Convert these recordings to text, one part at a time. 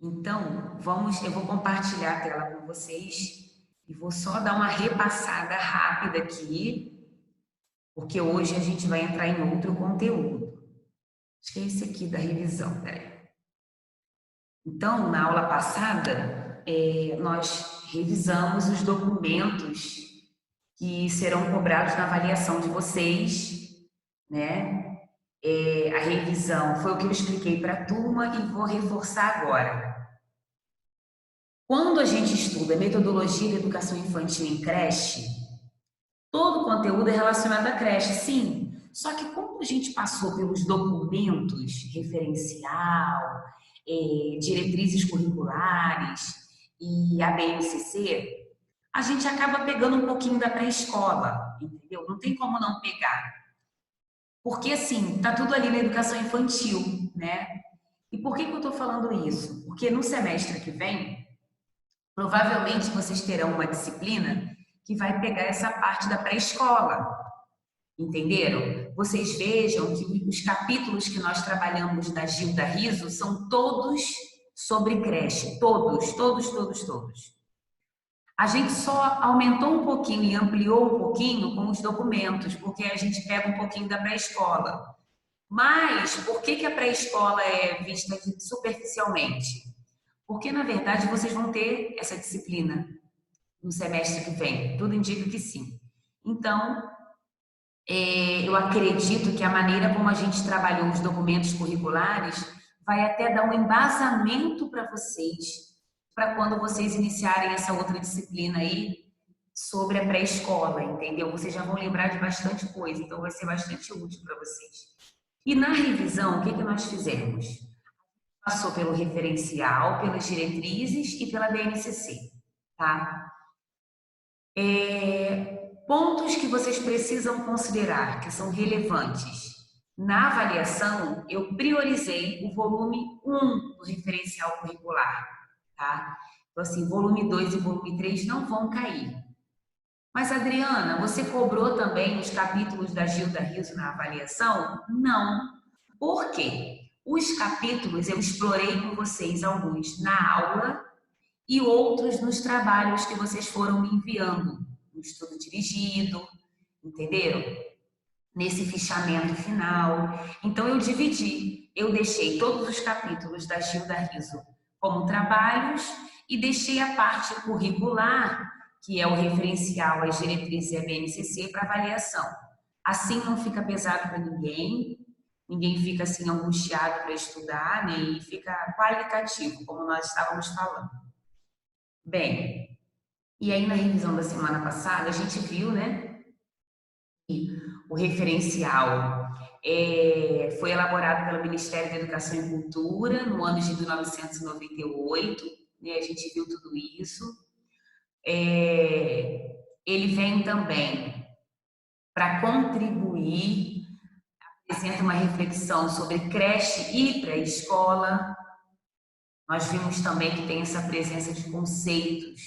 Então, eu vou compartilhar a tela com vocês e vou só dar uma repassada rápida aqui, porque hoje a gente vai entrar em outro conteúdo. Acho que é esse aqui da revisão, peraí. Então, na aula passada, nós revisamos os documentos que serão cobrados na avaliação de vocês, né? A revisão foi o que eu expliquei para a turma e vou reforçar agora. Quando a gente estuda metodologia de educação infantil em creche, todo o conteúdo é relacionado à creche, sim. Só que como a gente passou pelos documentos, referencial, diretrizes curriculares e a BNCC, a gente acaba pegando um pouquinho da pré-escola, entendeu? Não tem como não pegar. Porque, assim, tá tudo ali na educação infantil, né? E por que eu estou falando isso? Porque no semestre que vem, provavelmente vocês terão uma disciplina que vai pegar essa parte da pré-escola, entenderam? Vocês vejam que os capítulos que nós trabalhamos da Gilda Riso são todos sobre creche, todos, todos, todos, todos. A gente só aumentou um pouquinho e ampliou um pouquinho com os documentos, porque a gente pega um pouquinho da pré-escola. Mas por que a pré-escola é vista superficialmente? Porque, na verdade, vocês vão ter essa disciplina no semestre que vem. Tudo indica que sim. Então, eu acredito que a maneira como a gente trabalhou os documentos curriculares vai até dar um embasamento para vocês, para quando vocês iniciarem essa outra disciplina aí sobre a pré-escola, entendeu? Vocês já vão lembrar de bastante coisa, então vai ser bastante útil para vocês. E na revisão, o que nós fizemos? Passou pelo referencial, pelas diretrizes e pela BNCC, tá? Pontos que vocês precisam considerar, que são relevantes. Na avaliação, eu priorizei o volume 1 do referencial curricular, tá? Então, assim, volume 2 e volume 3 não vão cair. Mas, Adriana, você cobrou também os capítulos da Gilda Riso na avaliação? Não. Por quê? Os capítulos eu explorei com vocês alguns na aula e outros nos trabalhos que vocês foram me enviando, no estudo dirigido, entenderam? Nesse fichamento final. Então eu dividi, eu deixei todos os capítulos da Gilda Riso como trabalhos e deixei a parte curricular, que é o referencial, as diretrizes e a BNCC, para avaliação. Assim não fica pesado para ninguém, ninguém fica assim angustiado para estudar, né? E fica qualitativo, como nós estávamos falando. Bem, e aí na revisão da semana passada a gente viu, né, que o referencial foi elaborado pelo Ministério da Educação e Cultura no ano de 1998, né, a gente viu tudo isso. Ele vem também para contribuir, apresenta uma reflexão sobre creche e pré-escola. Nós vimos também que tem essa presença de conceitos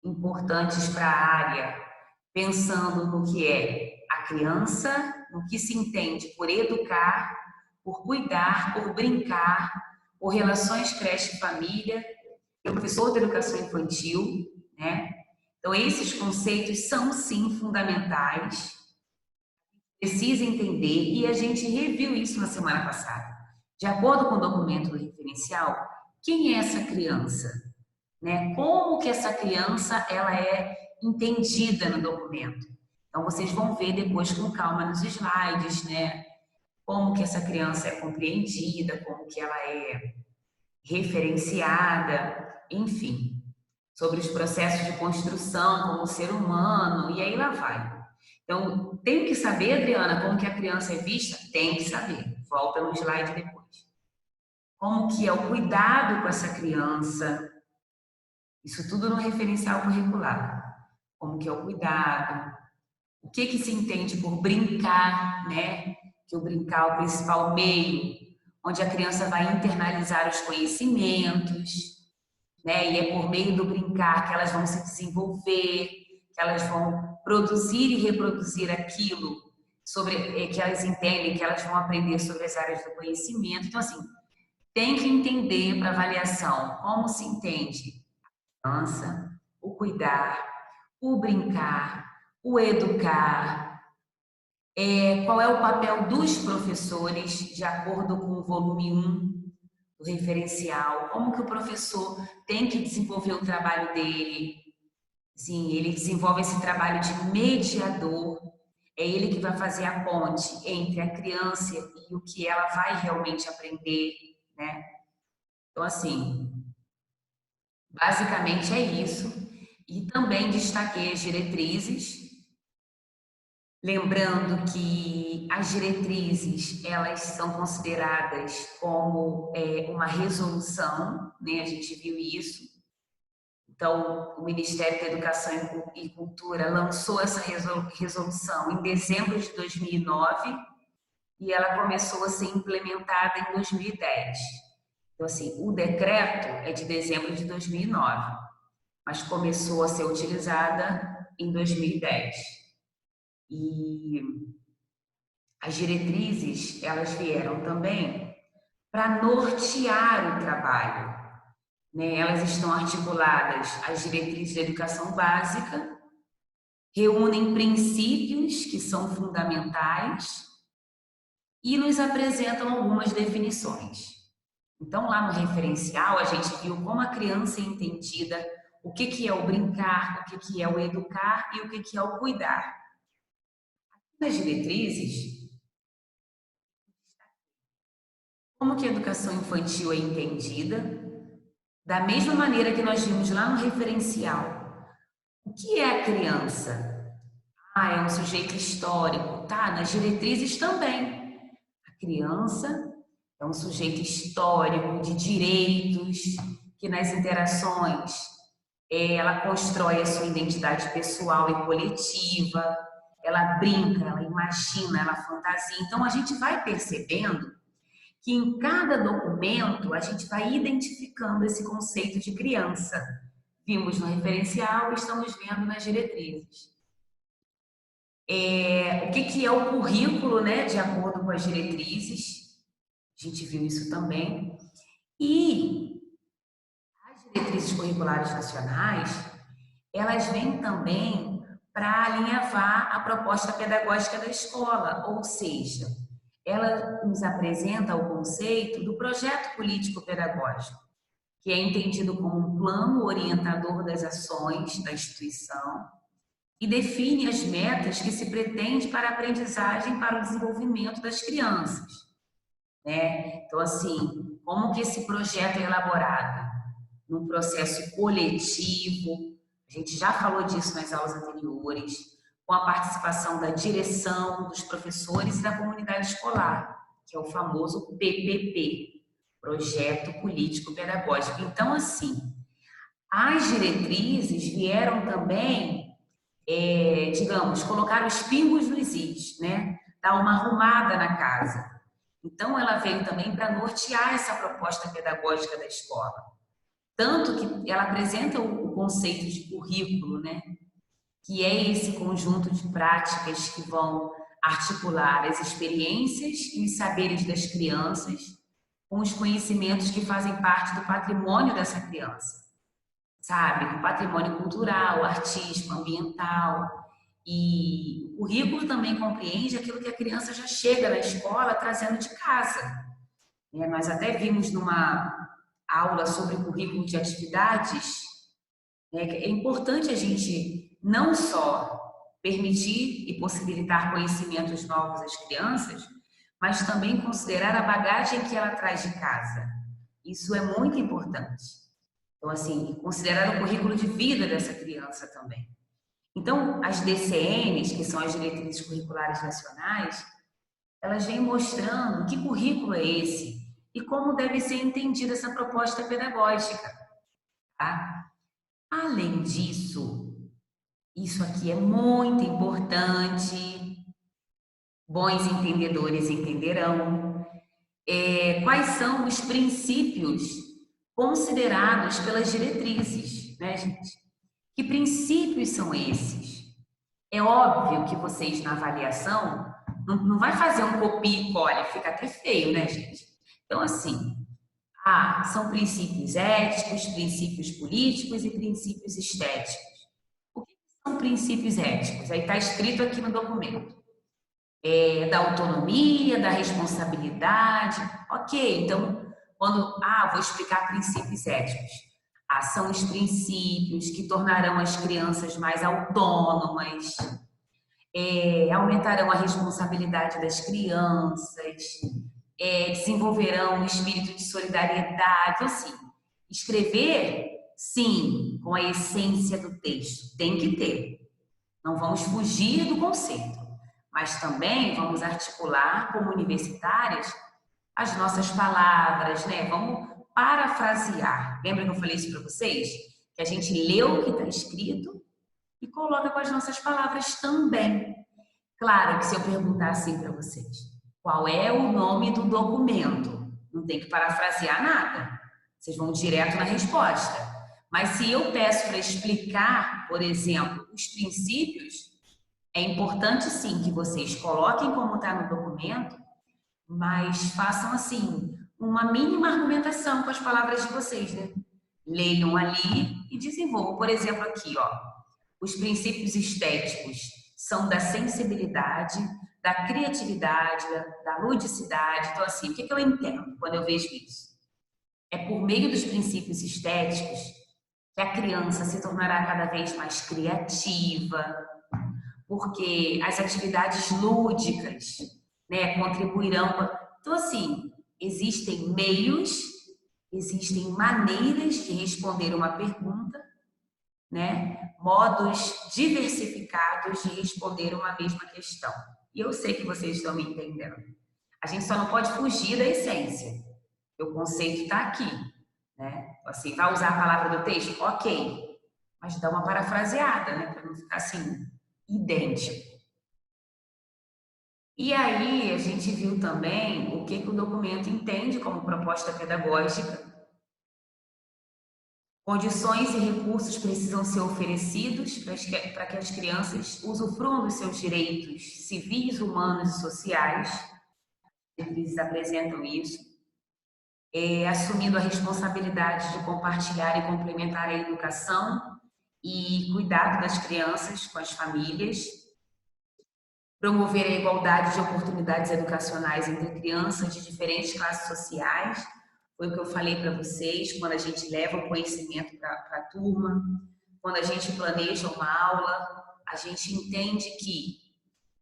importantes para a área, pensando no que é a criança, no que se entende por educar, por cuidar, por brincar, por relações creche e família, o professor de educação infantil, né? Então, esses conceitos são, sim, fundamentais, precisa entender, e a gente reviu isso na semana passada. De acordo com o documento do referencial, quem é essa criança? Né? Como que essa criança ela é entendida no documento? Então, vocês vão ver depois com calma nos slides, né? Como que essa criança é compreendida, como que ela é referenciada, enfim, sobre os processos de construção como ser humano, e aí lá vai. Então, tenho que saber, Adriana, como que a criança é vista? Tem que saber. Volta no slide depois. Como que é o cuidado com essa criança? Isso tudo no referencial curricular. Como que é o cuidado? O que se entende por brincar, né? Que o brincar é o principal meio, onde a criança vai internalizar os conhecimentos, né? E é por meio do brincar que elas vão se desenvolver, que elas vão produzir e reproduzir aquilo sobre que elas entendem, que elas vão aprender sobre as áreas do conhecimento. Então, assim, tem que entender para avaliação como se entende a criança, o cuidar, o brincar, o educar, qual é o papel dos professores de acordo com o volume 1 do referencial, como que o professor tem que desenvolver o trabalho dele. Sim, ele desenvolve esse trabalho de mediador, é ele que vai fazer a ponte entre a criança e o que ela vai realmente aprender, né? Então, assim, basicamente é isso. E também destaquei as diretrizes, lembrando que as diretrizes, elas são consideradas como uma resolução, né? A gente viu isso. Então, o Ministério da Educação e Cultura lançou essa resolução em dezembro de 2009 e ela começou a ser implementada em 2010. Então, assim, o decreto é de dezembro de 2009, mas começou a ser utilizada em 2010. E as diretrizes, elas vieram também para nortear o trabalho, né? Elas estão articuladas, as diretrizes da educação básica, reúnem princípios que são fundamentais e nos apresentam algumas definições. Então, lá no referencial, a gente viu como a criança é entendida, o que é o brincar, o que é o educar e o que é o cuidar. Nas diretrizes, como que a educação infantil é entendida, da mesma maneira que nós vimos lá no referencial. O que é a criança? Ah, é um sujeito histórico. Tá, nas diretrizes também. A criança é um sujeito histórico, de direitos, que nas interações ela constrói a sua identidade pessoal e coletiva, ela brinca, ela imagina, ela fantasia. Então, a gente vai percebendo que em cada documento a gente vai identificando esse conceito de criança. Vimos no referencial e estamos vendo nas diretrizes. O que é o currículo, né, de acordo com as diretrizes? A gente viu isso também. E as diretrizes curriculares nacionais, elas vêm também para alinhavar a proposta pedagógica da escola, ou seja, ela nos apresenta o conceito do projeto político-pedagógico, que é entendido como um plano orientador das ações da instituição e define as metas que se pretende para a aprendizagem para o desenvolvimento das crianças, né? Então, assim, como que esse projeto é elaborado? Num processo coletivo, a gente já falou disso nas aulas anteriores, com a participação da direção, dos professores e da comunidade escolar, que é o famoso PPP, Projeto Político Pedagógico. Então, assim, as diretrizes vieram também, digamos, colocar os pingos nos is, né? Dar uma arrumada na casa. Então, ela veio também para nortear essa proposta pedagógica da escola. Tanto que ela apresenta o conceito de currículo, né? Que é esse conjunto de práticas que vão articular as experiências e os saberes das crianças com os conhecimentos que fazem parte do patrimônio dessa criança, sabe? O patrimônio cultural, artístico, ambiental. E o currículo também compreende aquilo que a criança já chega na escola trazendo de casa. Nós até vimos numa aula sobre currículo de atividades, né, que é importante a gente não só permitir e possibilitar conhecimentos novos às crianças, mas também considerar a bagagem que ela traz de casa. Isso é muito importante. Então, assim, considerar o currículo de vida dessa criança também. Então, as DCNs, que são as Diretrizes Curriculares Nacionais, elas vêm mostrando que currículo é esse e como deve ser entendida essa proposta pedagógica. Tá? Além disso, isso aqui é muito importante, bons entendedores entenderão, quais são os princípios considerados pelas diretrizes, né, gente? Que princípios são esses? É óbvio que vocês, na avaliação, não vai fazer um copia e cola, fica até feio, né, gente? Então, assim, Ah, são princípios éticos, princípios políticos e princípios estéticos. O que são princípios éticos? Aí está escrito aqui no documento. Da autonomia, da responsabilidade. Ok, então, vou explicar princípios éticos. São os princípios que tornarão as crianças mais autônomas, aumentarão a responsabilidade das crianças, desenvolverão um espírito de solidariedade. Então, assim, escrever, sim, com a essência do texto, tem que ter. Não vamos fugir do conceito, mas também vamos articular, como universitárias, as nossas palavras, né? Vamos parafrasear. Lembra que eu falei isso para vocês? Que a gente lê o que está escrito e coloca com as nossas palavras também. Claro que se eu perguntar assim para vocês, qual é o nome do documento? Não tem que parafrasear nada. Vocês vão direto na resposta. Mas se eu peço para explicar, por exemplo, os princípios, é importante sim que vocês coloquem como está no documento, mas façam assim, uma mínima argumentação com as palavras de vocês, né? Leiam ali e desenvolvam. Por exemplo, aqui, ó, os princípios estéticos são da sensibilidade, da criatividade, da ludicidade. Então, assim, o que eu entendo quando eu vejo isso? É por meio dos princípios estéticos que a criança se tornará cada vez mais criativa, porque as atividades lúdicas, né, contribuirão. Então, assim, existem meios, existem maneiras de responder uma pergunta, né, modos diversificados de responder uma mesma questão. E eu sei que vocês estão me entendendo. A gente só não pode fugir da essência. O conceito está aqui, né? Assim, vai usar a palavra do texto? Ok, mas dá uma parafraseada, né, para não ficar assim idêntico. E aí a gente viu também o que o documento entende como proposta pedagógica. Condições e recursos precisam ser oferecidos para que as crianças usufruam dos seus direitos civis, humanos e sociais. Eles apresentam isso. Assumindo a responsabilidade de compartilhar e complementar a educação e cuidado das crianças com as famílias. Promover a igualdade de oportunidades educacionais entre crianças de diferentes classes sociais. Foi o que eu falei para vocês, quando a gente leva o conhecimento para a turma, quando a gente planeja uma aula, a gente entende que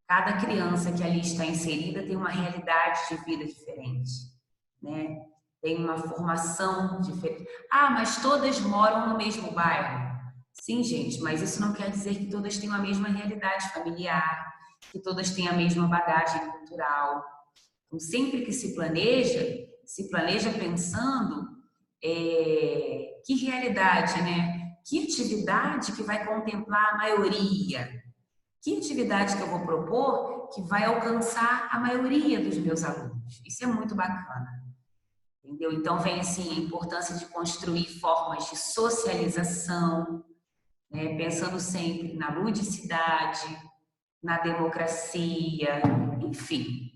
cada criança que ali está inserida tem uma realidade de vida diferente, né? Tem uma formação diferente. Mas todas moram no mesmo bairro. Sim, gente, mas isso não quer dizer que todas tenham a mesma realidade familiar, que todas têm a mesma bagagem cultural. Então, sempre que se planeja pensando que realidade, né? Que atividade que vai contemplar a maioria? Que atividade que eu vou propor que vai alcançar a maioria dos meus alunos? Isso é muito bacana. Entendeu? Então, vem assim a importância de construir formas de socialização, né? Pensando sempre na ludicidade, na democracia, enfim.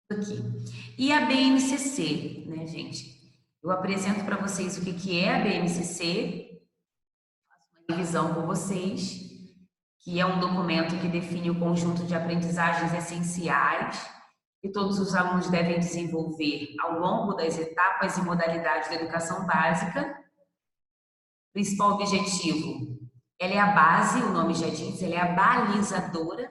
Aqui. E a BNCC, né, gente? Eu apresento para vocês o que é a BNCC, faço uma revisão com vocês, que é um documento que define o conjunto de aprendizagens essenciais que todos os alunos devem desenvolver ao longo das etapas e modalidades da educação básica. Principal objetivo, ela é a base, o nome já diz, ela é a balizadora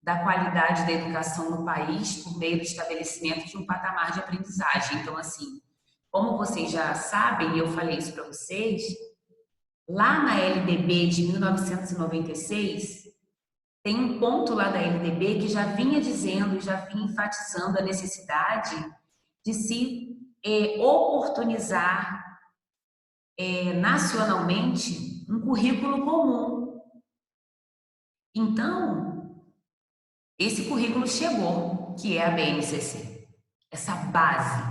da qualidade da educação no país por meio do estabelecimento de um patamar de aprendizagem. Então, assim, como vocês já sabem, e eu falei isso para vocês, lá na LDB de 1996, tem um ponto lá da LDB que já vinha dizendo, já vinha enfatizando a necessidade de se oportunizar nacionalmente um currículo comum. Então, esse currículo chegou, que é a BNCC, essa base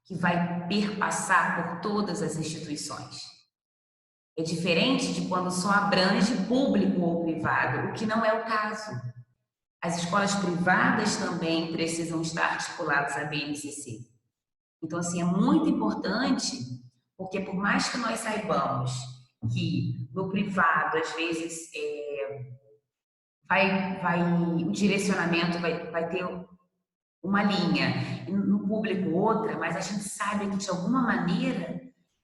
que vai perpassar por todas as instituições. É diferente de quando só abrange público ou privado, o que não é o caso. as escolas privadas também precisam estar articuladas à BNCC. Então, assim, é muito importante, porque por mais que nós saibamos que no privado, às vezes, o direcionamento vai ter uma linha, e no público outra, mas a gente sabe que de alguma maneira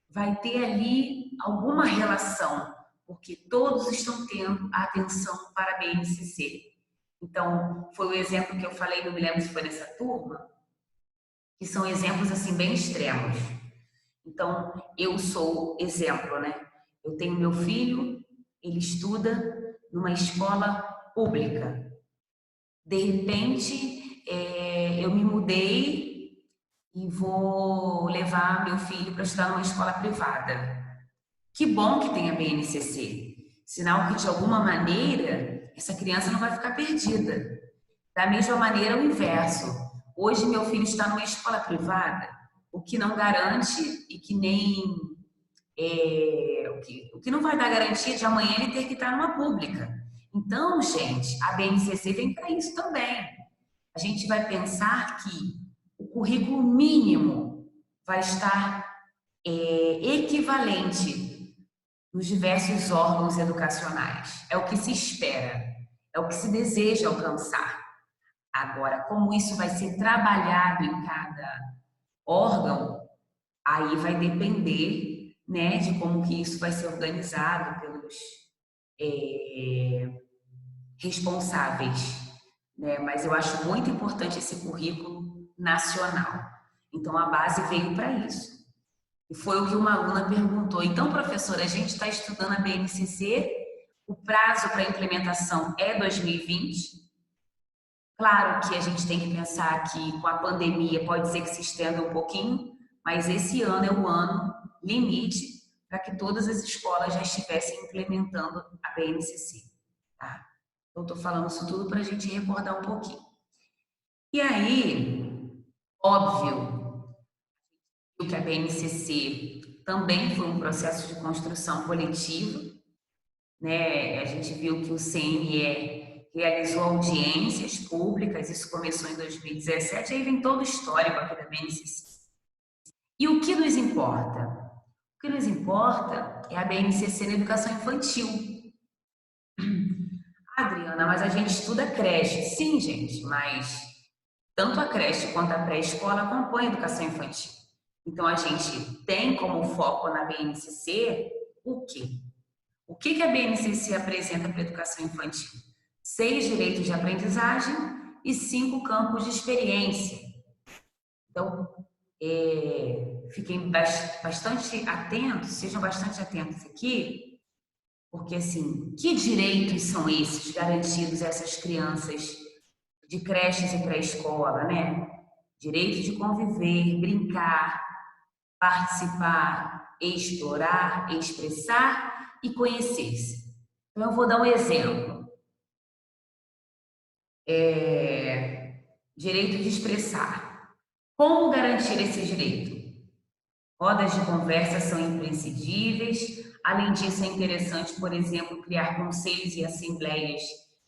vai ter ali alguma relação, porque todos estão tendo a atenção para a BNCC. Então, foi o exemplo que eu falei, não me lembro se foi nessa turma, que são exemplos assim bem extremos. Então, eu sou exemplo, né? Eu tenho meu filho, ele estuda numa escola pública. De repente, eu me mudei e vou levar meu filho para estudar numa escola privada. Que bom que tem a BNCC. Sinal que, de alguma maneira, essa criança não vai ficar perdida. Da mesma maneira, o inverso. Hoje, meu filho está numa escola privada, o que não garante e que nem. O que não vai dar garantia de amanhã ele ter que estar numa pública. Então, gente, a BNCC vem para isso também. A gente vai pensar que o currículo mínimo vai estar equivalente nos diversos órgãos educacionais. É o que se espera, é o que se deseja alcançar. Agora, como isso vai ser trabalhado em cada órgão, aí vai depender, né, de como que isso vai ser organizado pelos responsáveis, né? Mas eu acho muito importante esse currículo nacional. Então, a base veio para isso. E foi o que uma aluna perguntou. Então, professora, a gente está estudando a BNCC, o prazo para implementação é 2020. Claro que a gente tem que pensar que com a pandemia pode ser que se estenda um pouquinho, mas esse ano é o ano limite para que todas as escolas já estivessem implementando a BNCC. Tá? Eu estou falando isso tudo para a gente recordar um pouquinho. E aí, óbvio, que a BNCC também foi um processo de construção coletiva, né? A gente viu que o CNE realizou audiências públicas, isso começou em 2017, aí vem todo o histórico aqui da BNCC. E o que nos importa? O que nos importa é a BNCC na educação infantil. Adriana, mas a gente estuda creche. Sim, gente, mas tanto a creche quanto a pré-escola compõem a educação infantil. Então, a gente tem como foco na BNCC o quê? O que a BNCC apresenta para a educação infantil? 6 direitos de aprendizagem e 5 campos de experiência. Então, fiquem bastante atentos, sejam bastante atentos aqui, porque, assim, que direitos são esses garantidos a essas crianças de creches e pré-escola, né? Direito de conviver, brincar, participar, explorar, expressar e conhecer-se. Então, eu vou dar um exemplo. Direito de expressar. Como garantir esse direito? Rodas de conversa são imprescindíveis. Além disso, é interessante, por exemplo, criar conselhos e assembleias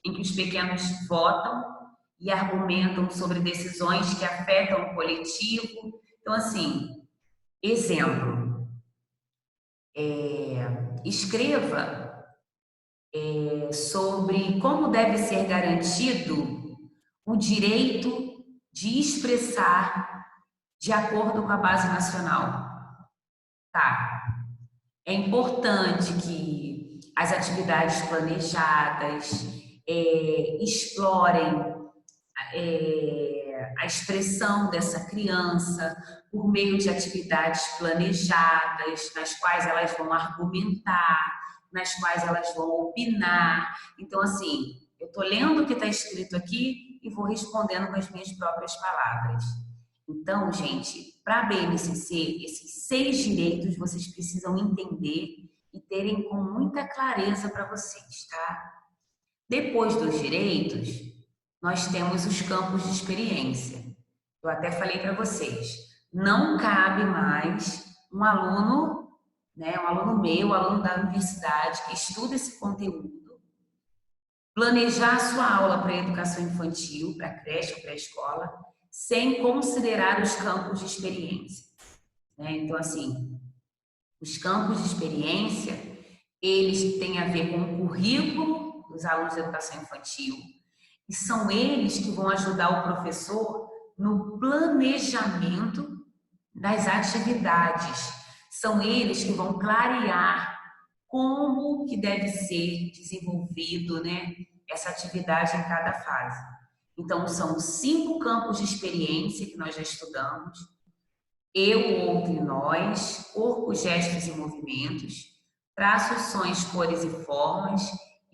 em que os pequenos votam e argumentam sobre decisões que afetam o coletivo. Então, assim, exemplo, escreva sobre como deve ser garantido o direito de expressar de acordo com a base nacional. Tá. É importante que as atividades planejadas explorem a expressão dessa criança por meio de atividades planejadas, nas quais elas vão argumentar, nas quais elas vão opinar. Então, assim, eu estou lendo o que está escrito aqui e vou respondendo com as minhas próprias palavras. Então, gente, para a BNCC, esses 6 direitos vocês precisam entender e terem com muita clareza para vocês, tá? Depois dos direitos, nós temos os campos de experiência. Eu até falei para vocês, não cabe mais um aluno, né, um aluno meu, um aluno da universidade que estuda esse conteúdo, planejar a sua aula para educação infantil, para creche ou pré-escola, sem considerar os campos de experiência, né? Então, assim, os campos de experiência, eles têm a ver com o currículo dos alunos de educação infantil, e são eles que vão ajudar o professor no planejamento das atividades. São eles que vão clarear como que deve ser desenvolvido, né, essa atividade em cada fase. Então, são 5 campos de experiência que nós já estudamos: eu, o outro e nós, corpo, gestos e movimentos, traços, sons, cores e formas,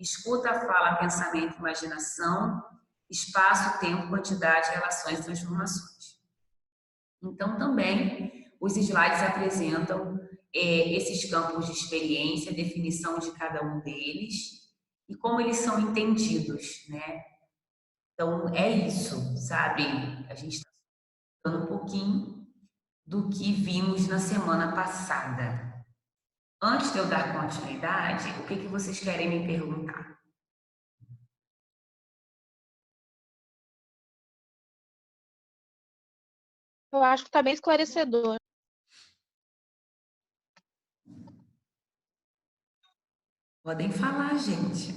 escuta, fala, pensamento, imaginação, espaço, tempo, quantidade, relações e transformações. Então, também, os slides apresentam esses campos de experiência, definição de cada um deles e como eles são entendidos, né? Então, é isso, sabe? A gente está falando um pouquinho do que vimos na semana passada. Antes de eu dar continuidade, o que vocês querem me perguntar? Eu acho que está bem esclarecedor. Podem falar, gente.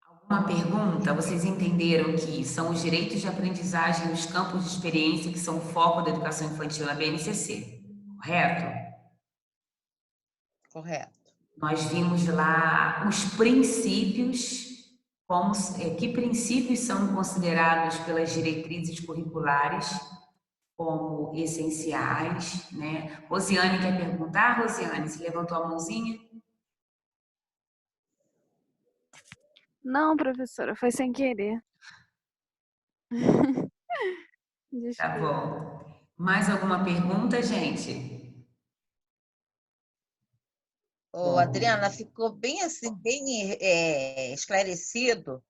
Alguma pergunta? Vocês entenderam que são os direitos de aprendizagem nos campos de experiência que são o foco da educação infantil na BNCC, correto? Correto. Nós vimos lá os princípios, como, que princípios são considerados pelas diretrizes curriculares como essenciais, né? Rosiane quer perguntar? Rosiane, você levantou a mãozinha? Não, professora, foi sem querer. Tá Desculpa. bom. Mais alguma pergunta, gente? Ô, Adriana, ficou bem assim, bem esclarecido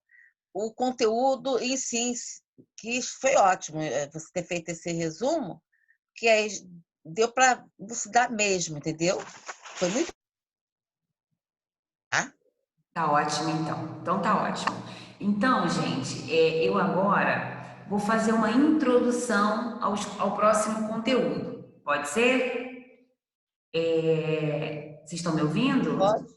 o conteúdo em si, que foi ótimo você ter feito esse resumo, que aí deu para dar mesmo, entendeu? Foi muito. Tá ótimo, então. Então tá ótimo. Então, gente, eu agora vou fazer uma introdução ao próximo conteúdo. Pode ser? Vocês estão me ouvindo? Pode?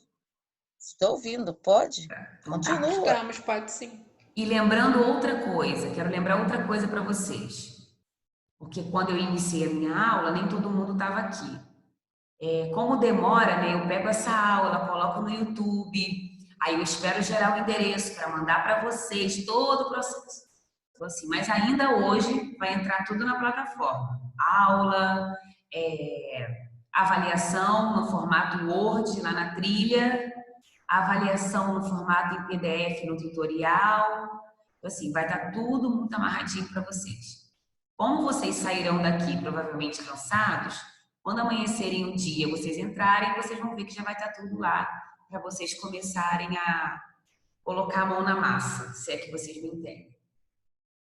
Estou ouvindo, pode? Então tá. Continua. Estamos, pode sim. E lembrando outra coisa, quero lembrar outra coisa para vocês. Porque quando eu iniciei a minha aula, nem todo mundo estava aqui. Como demora, né? Eu pego essa aula, coloco no YouTube, aí eu espero gerar o endereço para mandar para vocês todo o processo. Então, assim, mas ainda hoje vai entrar tudo na plataforma. Aula, avaliação no formato Word, lá na trilha, avaliação no formato em PDF no tutorial. Então, assim, vai estar tudo muito amarradinho para vocês. Como vocês sairão daqui provavelmente cansados, quando amanhecerem o dia, vocês entrarem, vocês vão ver que já vai estar tudo lá para vocês começarem a colocar a mão na massa, se é que vocês me entendem.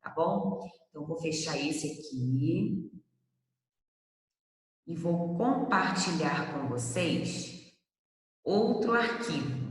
Tá bom? Então, vou fechar esse aqui e vou compartilhar com vocês outro arquivo.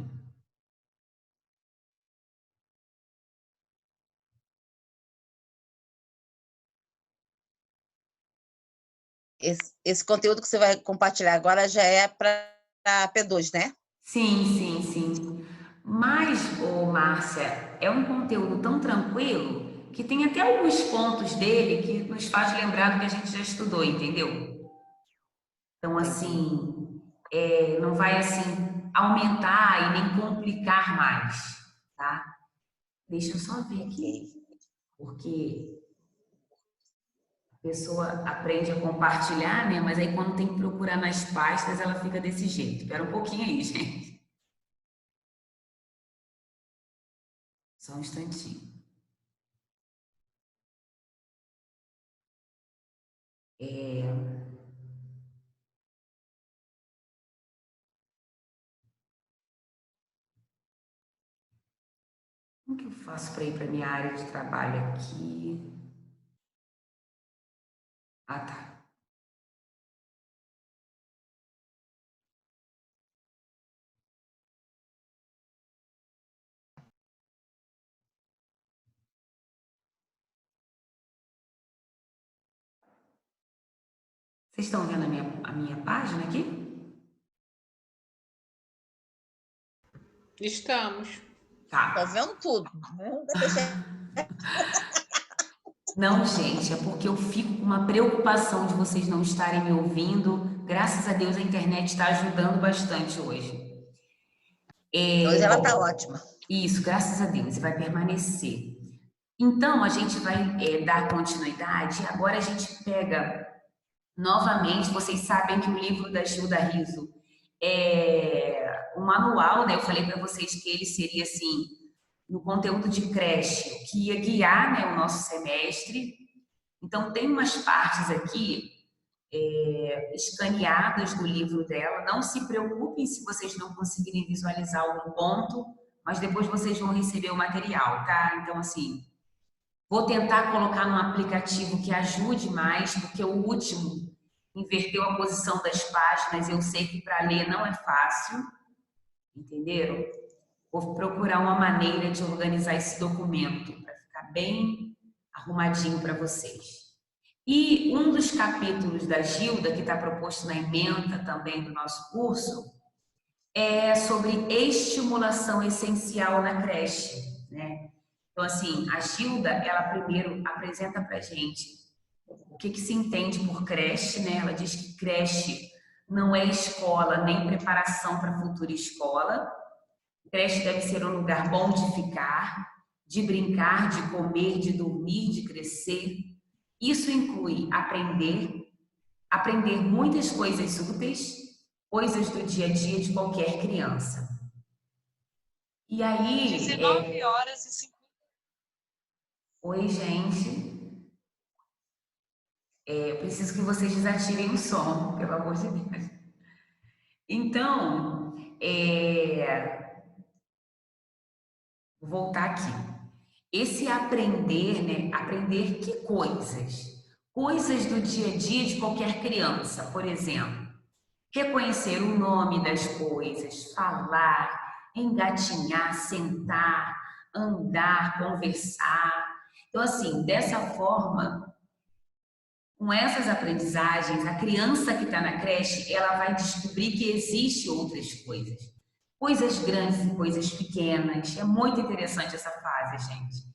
Esse conteúdo que você vai compartilhar agora já é para P2, né? Sim, sim, sim. Mas, ô Márcia, é um conteúdo tão tranquilo que tem até alguns pontos dele que nos faz lembrar do que a gente já estudou, entendeu? Então, assim, não vai assim aumentar e nem complicar mais, tá? Deixa eu só ver aqui, porque a pessoa aprende a compartilhar, né? Mas aí quando tem que procurar nas pastas, ela fica desse jeito. Espera um pouquinho aí, gente. Só um instantinho. Como que eu faço para ir para minha área de trabalho aqui? Ah, tá. Vocês estão vendo a minha página aqui? Estamos. Tá. Tô vendo tudo. Não, gente, é porque eu fico com uma preocupação de vocês não estarem me ouvindo. Graças a Deus a internet está ajudando bastante hoje. Hoje ela tá ótima. Isso, graças a Deus, e vai permanecer. Então, a gente vai dar continuidade. Agora a gente pega novamente, vocês sabem que o livro da Gilda Riso é um manual, né? Eu falei para vocês que ele seria assim, no conteúdo de creche, que ia guiar, né, o nosso semestre. Então, tem umas partes aqui escaneadas do livro dela. Não se preocupem se vocês não conseguirem visualizar algum ponto, mas depois vocês vão receber o material, tá? Então, assim, vou tentar colocar num aplicativo que ajude mais, porque o último inverteu a posição das páginas. Eu sei que para ler não é fácil, entenderam? Vou procurar uma maneira de organizar esse documento para ficar bem arrumadinho para vocês. E um dos capítulos da Gilda, que está proposto na ementa também do nosso curso, é sobre estimulação essencial na creche, né? Então, assim, a Gilda, ela primeiro apresenta para a gente o que se entende por creche, né? Ela diz que creche não é escola nem preparação para a futura escola. Creche deve ser um lugar bom de ficar, de brincar, de comer, de dormir, de crescer. Isso inclui aprender muitas coisas úteis, coisas do dia a dia de qualquer criança. E aí... 19 horas e 50. Oi, gente. Eu preciso que vocês desativem o som, pelo amor de Deus. Então, vou voltar aqui. Esse aprender, né? Aprender que coisas? Coisas do dia a dia de qualquer criança, por exemplo. Reconhecer o nome das coisas, falar, engatinhar, sentar, andar, conversar. Então, assim, dessa forma, com essas aprendizagens, a criança que está na creche, ela vai descobrir que existem outras coisas. Coisas grandes e coisas pequenas. É muito interessante essa fase, gente.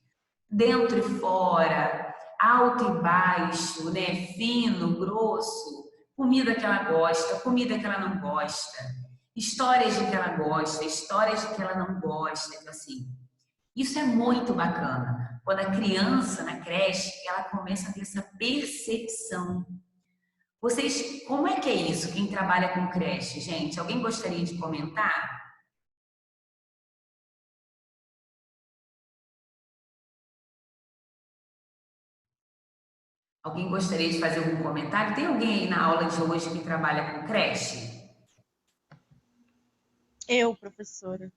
Dentro e fora, alto e baixo, né? Fino, grosso, comida que ela gosta, comida que ela não gosta, histórias de que ela gosta, histórias de que ela não gosta. Então, assim, isso é muito bacana. Quando a criança na creche, ela começa a ter essa percepção. Vocês, como é que é isso, quem trabalha com creche, gente? Alguém gostaria de comentar? Alguém gostaria de fazer algum comentário? Tem alguém aí na aula de hoje que trabalha com creche? Eu, professora.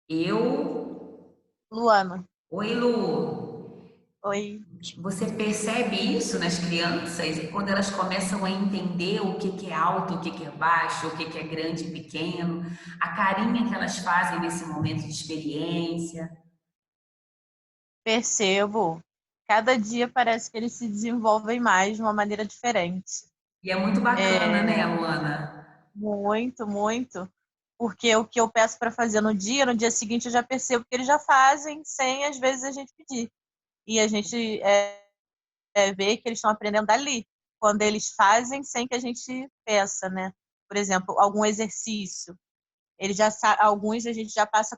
Eu? Luana. Oi, Lu. Oi. Você percebe isso nas crianças? E quando elas começam a entender o que é alto, o que é baixo, o que é grande e pequeno, a carinha que elas fazem nesse momento de experiência? Percebo. Cada dia parece que eles se desenvolvem mais de uma maneira diferente. E é muito bacana, né, Luana? Muito, muito. Porque o que eu peço para fazer no dia seguinte eu já percebo que eles já fazem sem, às vezes, a gente pedir. E a gente vê que eles estão aprendendo ali, quando eles fazem sem que a gente peça, né? Por exemplo, algum exercício. Alguns a gente já passa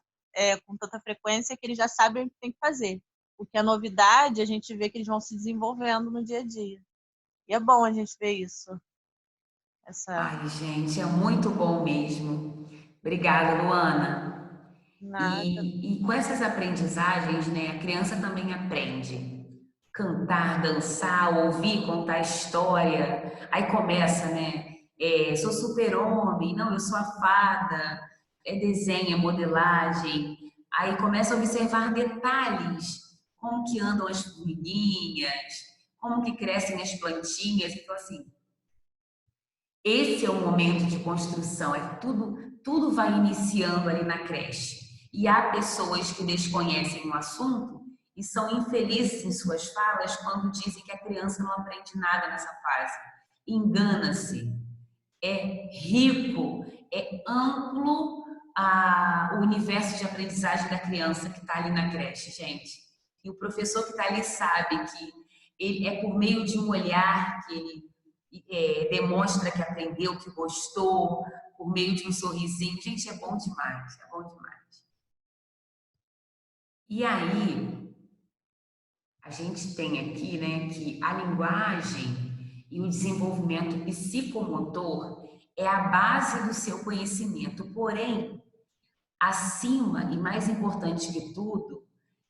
com tanta frequência que eles já sabem o que tem que fazer. O que é novidade, a gente vê que eles vão se desenvolvendo no dia a dia. E é bom a gente ver isso. Ai, gente, é muito bom mesmo. Obrigada, Luana. Nada. E com essas aprendizagens, né, a criança também aprende. Cantar, dançar, ouvir, contar história. Aí começa, né? Sou super-homem, não, eu sou a fada. Desenho, modelagem. Aí começa a observar detalhes. Como que andam as formiguinhas, como que crescem as plantinhas. Então, assim, esse é o momento de construção. Tudo vai iniciando ali na creche. E há pessoas que desconhecem o assunto e são infelizes em suas falas quando dizem que a criança não aprende nada nessa fase. engana-se. É rico, é amplo o universo de aprendizagem da criança que está ali na creche, gente. E o professor que está ali sabe que ele é por meio de um olhar que ele demonstra que aprendeu, que gostou, por meio de um sorrisinho. Gente, é bom demais, é bom demais. E aí, a gente tem aqui, né, que a linguagem e o desenvolvimento psicomotor é a base do seu conhecimento, porém, acima e mais importante que tudo,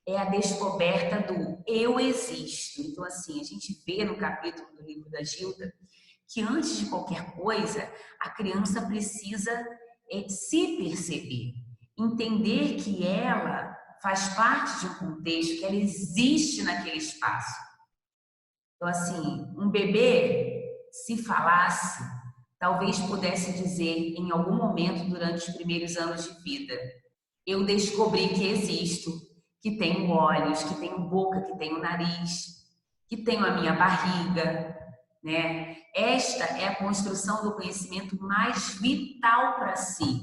é a descoberta do eu existo. Então, assim, a gente vê no capítulo do livro da Gilda que antes de qualquer coisa, a criança precisa se perceber, entender que ela faz parte de um contexto, que ela existe naquele espaço. Então, assim, um bebê, se falasse, talvez pudesse dizer em algum momento durante os primeiros anos de vida: eu descobri que existo, que tenho olhos, que tenho boca, que tenho nariz, que tenho a minha barriga, né? Esta é a construção do conhecimento mais vital para si,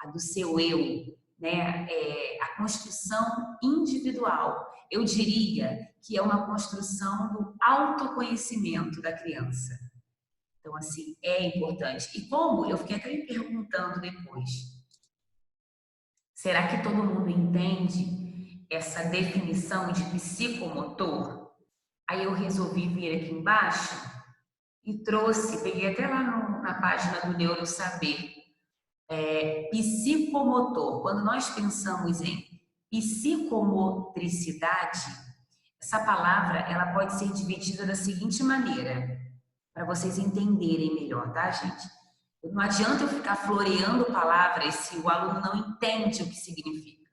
a do seu eu, né? A construção individual. Eu diria que é uma construção do autoconhecimento da criança. Então, assim, é importante. E como? Eu fiquei até me perguntando depois. Será que todo mundo entende essa definição de psicomotor? Aí eu resolvi vir aqui embaixo e trouxe, peguei até lá na página do Neurosaber, psicomotor. Quando nós pensamos em psicomotricidade, essa palavra ela pode ser dividida da seguinte maneira, para vocês entenderem melhor, tá, gente? Não adianta eu ficar floreando palavras se o aluno não entende o que significa.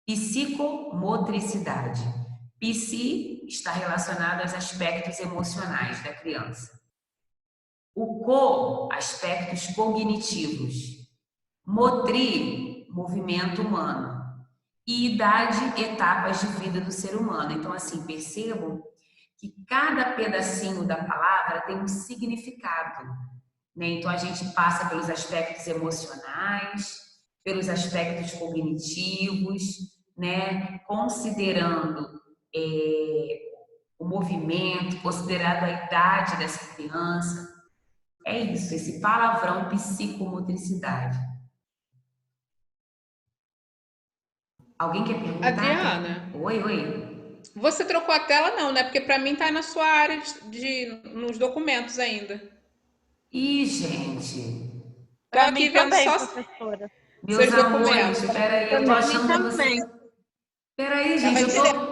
Psicomotricidade. Psi está relacionado aos aspectos emocionais da criança. O aspectos cognitivos. Motri, movimento humano. E idade, etapas de vida do ser humano. Então, assim, percebam que cada pedacinho da palavra tem um significado, né? Então, a gente passa pelos aspectos emocionais, pelos aspectos cognitivos, né? Considerando o movimento, considerando a idade dessa criança. É isso, esse palavrão psicomotricidade. Alguém quer perguntar? Adriana. Oi. Você trocou a tela não, né? Porque para mim tá na sua área nos documentos ainda. Ih, gente. Tô aqui vendo também, só professora. Meus seus amores, documentos. peraí, eu tô achando que você... Peraí, gente, eu tô...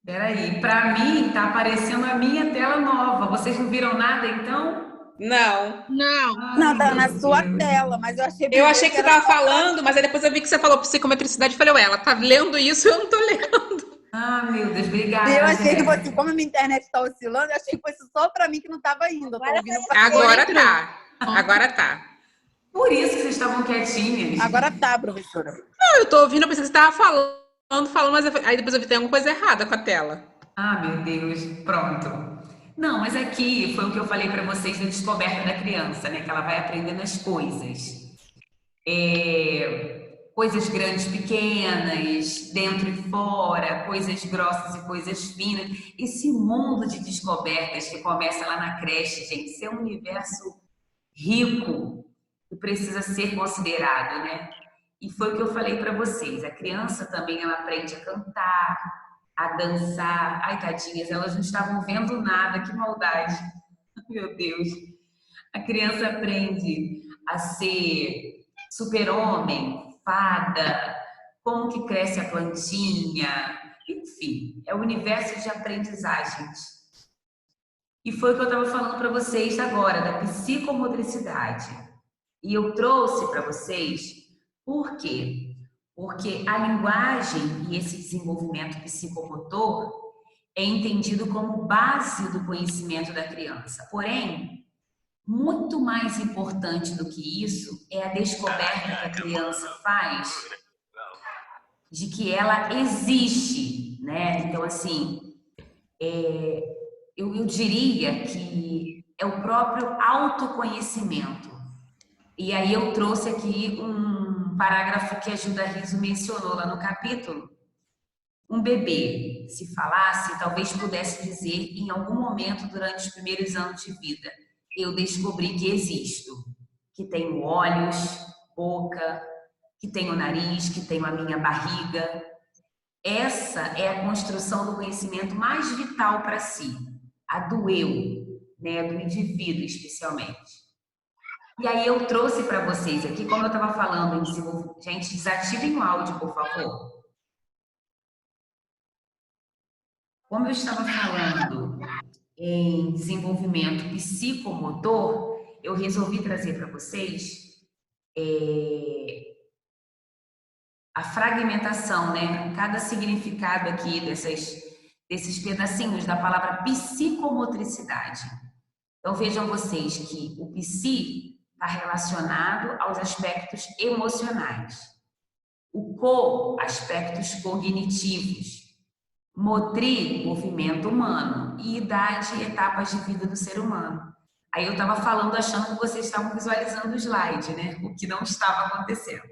Peraí, pra mim tá aparecendo a minha tela nova. Vocês não viram nada, então? Não. Não, tá na sua tela, mas eu achei Eu achei que você tava só falando, mas aí depois eu vi que você falou psicometricidade e falei, ué, ela tá lendo isso e eu não tô lendo. Ah, meu Deus, obrigada, eu achei que Jéssica. fosse, como a minha internet tá oscilando, eu achei que fosse só pra mim que não tava indo. Eu tô ouvindo Agora tá. Por isso que vocês estavam quietinhas. Agora tá, professora. Não, eu tô ouvindo, eu pensei que você tava falando, mas aí depois eu vi que tem alguma coisa errada com a tela. Ah, meu Deus, pronto. Não, mas aqui foi o que eu falei para vocês da descoberta da criança, né? Que ela vai aprendendo as coisas. Coisas grandes, pequenas, dentro e fora, coisas grossas e coisas finas. Esse mundo de descobertas que começa lá na creche, gente, isso é um universo rico que precisa ser considerado, né? E foi o que eu falei para vocês. A criança também ela aprende a cantar, a dançar. Ai, tadinhas, elas não estavam vendo nada, que maldade. Meu Deus. A criança aprende a ser super-homem, fada, como que cresce a plantinha, enfim, é o universo de aprendizagens. E foi o que eu estava falando para vocês agora, da psicomotricidade. E eu trouxe para vocês, por quê? Porque a linguagem e esse desenvolvimento psicomotor é entendido como base do conhecimento da criança. Porém, muito mais importante do que isso é a descoberta que a criança faz de que ela existe, né? Então, assim, eu diria que é o próprio autoconhecimento. E aí eu trouxe aqui um parágrafo que a Gilda Riso mencionou lá no capítulo. Um bebê, se falasse, talvez pudesse dizer em algum momento durante os primeiros anos de vida: eu descobri que existo, que tenho olhos, boca, que tenho nariz, que tenho a minha barriga. Essa é a construção do conhecimento mais vital para si, a do eu, né, do indivíduo especialmente. E aí eu trouxe para vocês aqui, como eu estava falando em desenvolvimento. Gente, desativem o áudio, por favor. Como eu estava falando em desenvolvimento psicomotor, eu resolvi trazer para vocês a fragmentação, né? Cada significado aqui desses pedacinhos da palavra psicomotricidade. Então vejam vocês que o psi está relacionado aos aspectos emocionais, o co, aspectos cognitivos, motri, movimento humano, e idade, etapas de vida do ser humano. Aí eu estava falando achando que vocês estavam visualizando o slide, né? O que não estava acontecendo.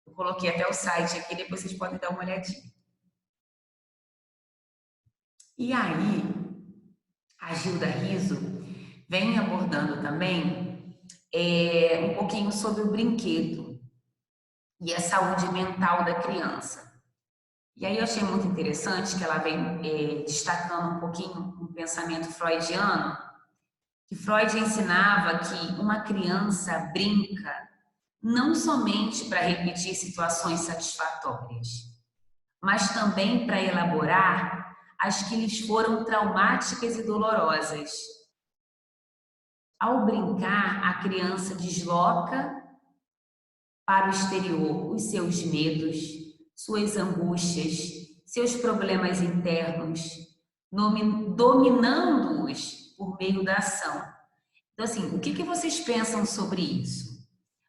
Eu coloquei até o site aqui, depois vocês podem dar uma olhadinha. E aí, a Gilda Riso vem abordando também um pouquinho sobre o brinquedo e a saúde mental da criança. E aí eu achei muito interessante que ela vem destacando um pouquinho um pensamento freudiano, que Freud ensinava que uma criança brinca não somente para repetir situações satisfatórias, mas também para elaborar as que lhes foram traumáticas e dolorosas. Ao brincar, a criança desloca para o exterior os seus medos, suas angústias, seus problemas internos, dominando-os por meio da ação. Então, assim, o que vocês pensam sobre isso?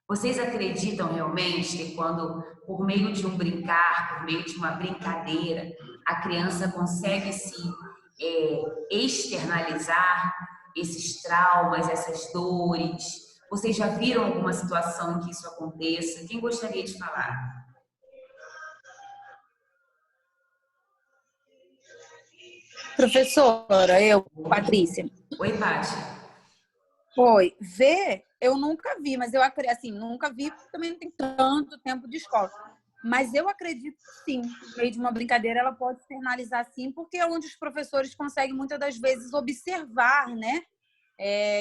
Vocês acreditam realmente que quando, por meio de um brincar, por meio de uma brincadeira, a criança consegue se externalizar esses traumas, essas dores? Vocês já viram alguma situação em que isso aconteça? Quem gostaria de falar? Professora, Patrícia. Oi, Paty. Oi, ver, eu nunca vi, mas eu acredito, assim, nunca vi, porque também não tem tanto tempo de escola. Mas eu acredito sim, no meio de uma brincadeira ela pode externalizar sim, porque é onde os professores conseguem muitas das vezes observar, né?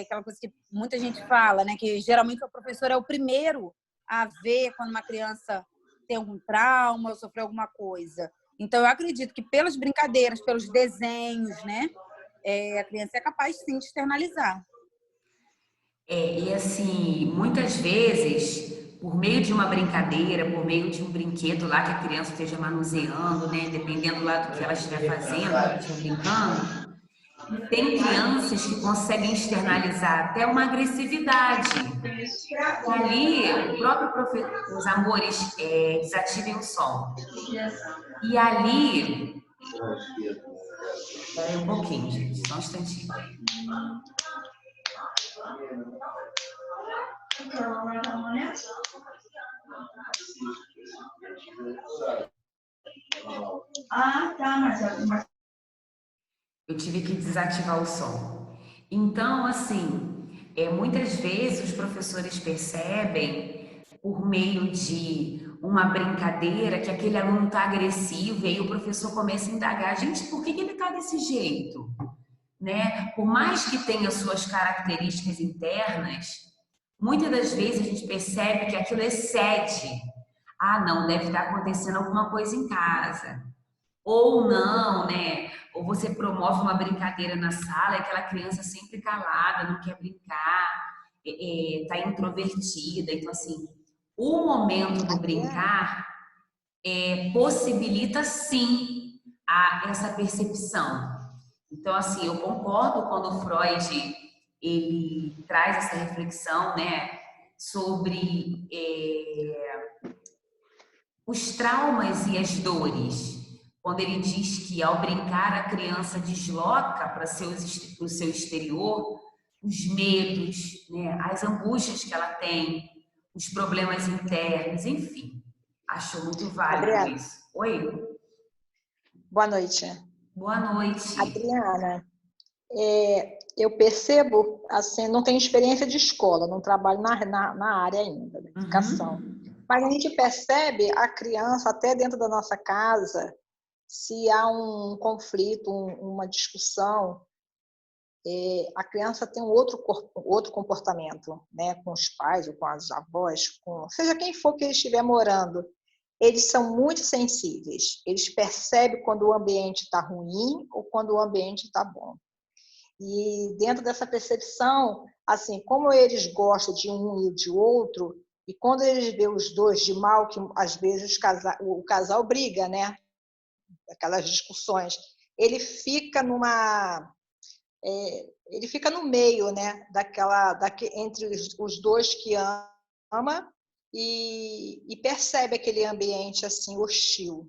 Aquela coisa que muita gente fala, né? Que geralmente o professor é o primeiro a ver quando uma criança tem algum trauma ou sofreu alguma coisa. Então eu acredito que pelas brincadeiras, pelos desenhos, né? A criança é capaz sim de externalizar. E assim, muitas vezes, por meio de uma brincadeira, por meio de um brinquedo lá que a criança esteja manuseando, né? Dependendo lá do que ela estiver fazendo, estiver brincando, tem crianças que conseguem externalizar até uma agressividade. E ali, o próprio professor, os amores, desativem o som. E ali, espera aí um pouquinho, gente, só um instantinho. Eu tive que desativar o som. Então, assim, muitas vezes os professores percebem, por meio de uma brincadeira, que aquele aluno está agressivo, e aí o professor começa a indagar: gente, por que ele está desse jeito? Né? Por mais que tenha suas características internas, muitas das vezes a gente percebe que aquilo excede. Ah, não, deve estar acontecendo alguma coisa em casa. Ou não, né? Ou você promove uma brincadeira na sala e aquela criança sempre calada, não quer brincar, está introvertida. Então, assim, o momento do brincar possibilita, sim, essa percepção. Então, assim, eu concordo quando o Freud ele traz essa reflexão, né, sobre os traumas e as dores. quando ele diz que ao brincar a criança desloca para o seu exterior os medos, né, as angústias que ela tem, os problemas internos, enfim. Acho muito válido Adriana, isso. Oi, boa noite. boa noite. Adriana, eu percebo, assim, não tenho experiência de escola, não trabalho na área ainda, da educação. Mas a gente percebe a criança, até dentro da nossa casa, se há um conflito, uma discussão, a criança tem um outro comportamento, né, com os pais ou com as avós, seja quem for que ele estiver morando. Eles são muito sensíveis. Eles percebem quando o ambiente está ruim ou quando o ambiente está bom. E dentro dessa percepção, assim, como eles gostam de um e de outro, e quando eles veem os dois de mal, que às vezes o casal briga, né? Aquelas discussões, ele fica ele fica no meio, né? Entre os dois que ama e percebe aquele ambiente assim hostil.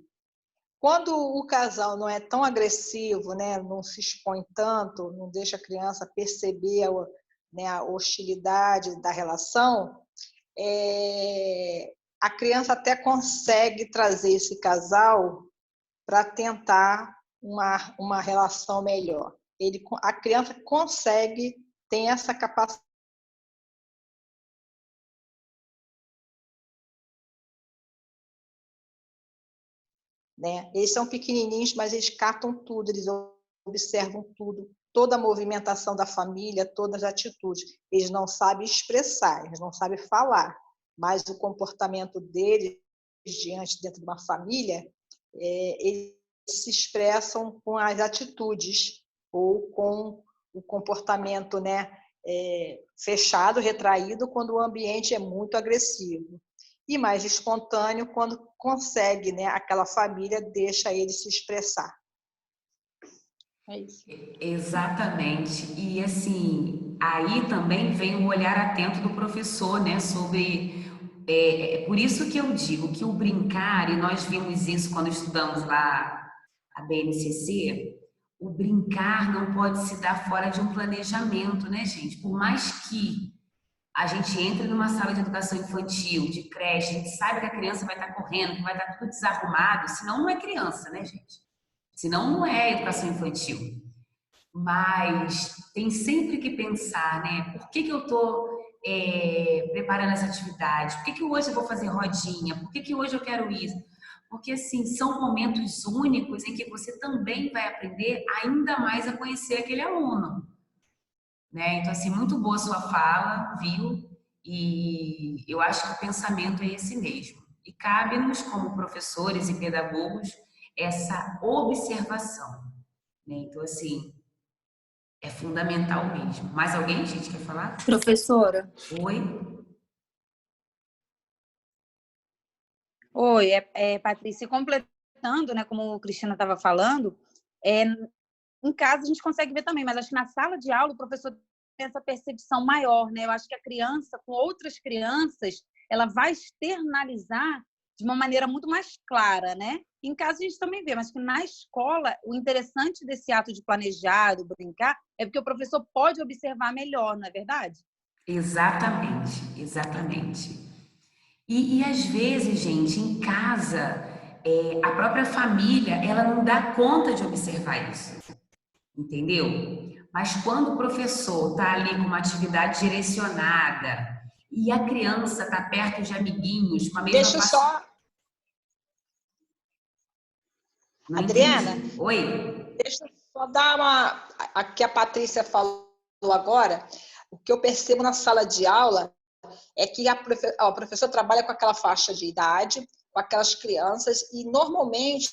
Quando o casal não é tão agressivo, né, não se expõe tanto, não deixa a criança perceber né, a hostilidade da relação, a criança até consegue trazer esse casal para tentar uma relação melhor. A criança consegue, tem essa capacidade. Né? Eles são pequenininhos, mas eles captam tudo, eles observam tudo, toda a movimentação da família, todas as atitudes. Eles não sabem expressar, eles não sabem falar, mas o comportamento deles dentro de uma família, eles se expressam com as atitudes ou com o comportamento, né, fechado, retraído, quando o ambiente é muito agressivo. E mais espontâneo quando consegue, né, aquela família deixa ele se expressar. É isso. Exatamente. E assim, aí também vem o olhar atento do professor, né, sobre por isso que eu digo que o brincar, e nós vimos isso quando estudamos lá a BNCC, o brincar não pode se dar fora de um planejamento, né, gente? Por mais que a gente entre numa sala de educação infantil, de creche, a gente sabe que a criança vai estar correndo, que vai estar tudo desarrumado, senão não é criança, né, gente? Senão não é educação infantil. Mas tem sempre que pensar, né? Por que eu estou preparando essa atividade? Por que hoje eu vou fazer rodinha? Por que hoje eu quero isso? Porque, assim, são momentos únicos em que você também vai aprender ainda mais a conhecer aquele aluno. Né? Então, assim, muito boa sua fala, viu? E eu acho que o pensamento é esse mesmo. E cabe-nos, como professores e pedagogos, essa observação. Né? Então, assim, é fundamental mesmo. Mais alguém, gente, quer falar? Professora. Oi? Oi, Patrícia, completando, né, como a Cristina estava falando, em casa a gente consegue ver também, mas acho que na sala de aula o professor tem essa percepção maior, né? Eu acho que a criança, com outras crianças, ela vai externalizar de uma maneira muito mais clara, né? Em casa a gente também vê, mas que na escola, o interessante desse ato de planejar, do brincar, é porque o professor pode observar melhor, não é verdade? Exatamente, exatamente. E às vezes, gente, em casa, a própria família, ela não dá conta de observar isso, entendeu? Mas quando o professor está ali com uma atividade direcionada e a criança está perto de amiguinhos com a mesma Deixa eu só... Não Adriana, entendi. Oi? deixa eu só dar a que a Patrícia falou agora. O que eu percebo na sala de aula é que a professora trabalha com aquela faixa de idade, com aquelas crianças, e normalmente,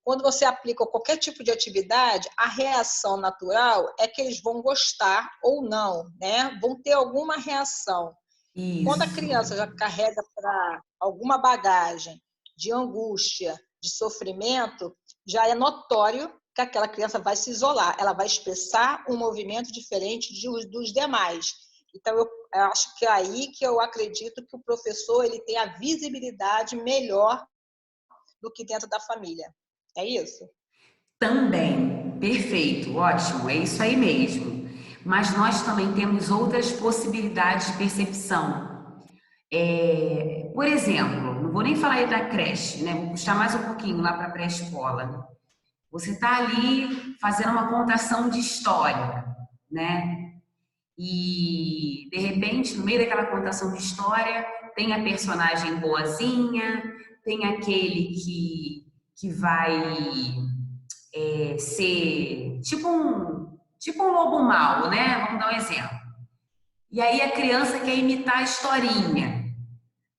quando você aplica qualquer tipo de atividade, a reação natural é que eles vão gostar ou não, né? Vão ter alguma reação. Isso. Quando a criança já carrega para alguma bagagem de angústia, de sofrimento, já é notório que aquela criança vai se isolar, ela vai expressar um movimento diferente dos demais. Então, eu acho que é aí que eu acredito que o professor ele tem a visibilidade melhor do que dentro da família. É isso? Também, perfeito, ótimo, é isso aí mesmo. Mas nós também temos outras possibilidades de percepção. Por exemplo, não vou nem falar aí da creche, né? Vou puxar mais um pouquinho lá para a pré-escola, né? Você está ali fazendo uma contação de história, né? E, de repente, no meio daquela contação de história, tem a personagem boazinha, tem aquele que vai ser tipo um lobo mau, né? Vamos dar um exemplo. E aí a criança quer imitar a historinha.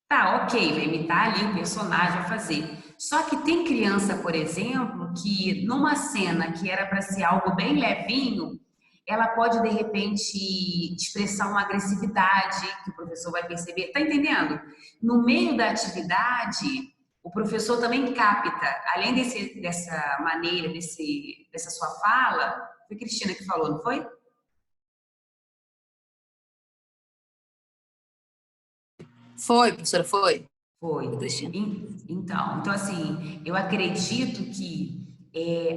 Tá, ok, vai imitar ali o personagem, vai fazer. Só que tem criança, por exemplo, que numa cena que era para ser algo bem levinho, ela pode, de repente, expressar uma agressividade que o professor vai perceber. Tá entendendo? No meio da atividade, o professor também capta, além dessa maneira, dessa sua fala, foi Cristina que falou, não foi? Foi, professora, foi. Foi. Então assim, eu acredito que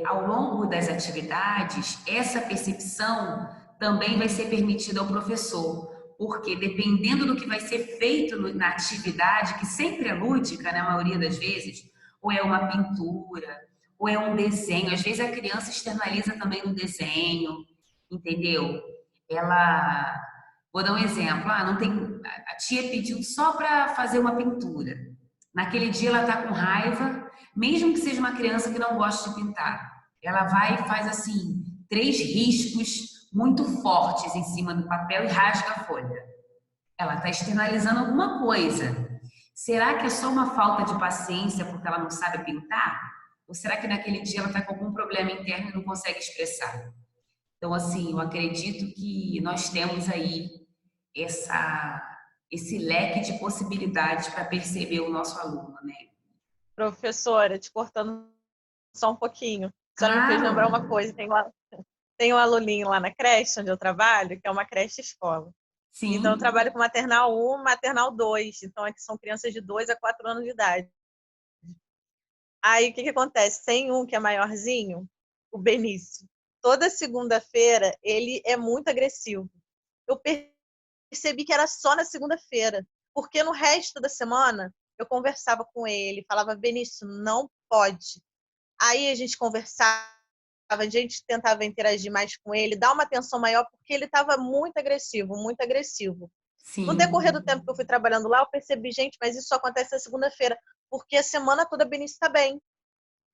ao longo das atividades, essa percepção também vai ser permitida ao professor, porque dependendo do que vai ser feito na atividade, que sempre é lúdica, na maioria das vezes, ou é uma pintura, ou é um desenho, às vezes a criança externaliza também no desenho, entendeu? Ela Vou dar um exemplo. Não tem, a tia pediu só para fazer uma pintura. Naquele dia ela está com raiva, mesmo que seja uma criança que não gosta de pintar. Ela vai e faz assim, 3 riscos muito fortes em cima do papel e rasga a folha. Ela está externalizando alguma coisa. Será que é só uma falta de paciência porque ela não sabe pintar? Ou será que naquele dia ela está com algum problema interno e não consegue expressar? Então, assim, eu acredito que nós temos aí esse leque de possibilidades para perceber o nosso aluno, né? Professora, te cortando só um pouquinho. A senhora me fez Claro. lembrar uma coisa. Tem um aluninho lá na creche onde eu trabalho, que é uma creche escola. Sim. Então, eu trabalho com maternal 1, maternal 2. Então, aqui são crianças de 2 a 4 anos de idade. Aí, o que acontece? Tem um que é maiorzinho, o Benício. Toda segunda-feira, ele é muito agressivo. Eu percebi que era só na segunda-feira, porque no resto da semana, eu conversava com ele, falava, Benício, não pode. Aí a gente conversava, a gente tentava interagir mais com ele, dar uma atenção maior, porque ele estava muito agressivo, muito agressivo. Sim. No decorrer do tempo que eu fui trabalhando lá, eu percebi, gente, mas isso só acontece na segunda-feira, porque a semana toda o Benício está bem.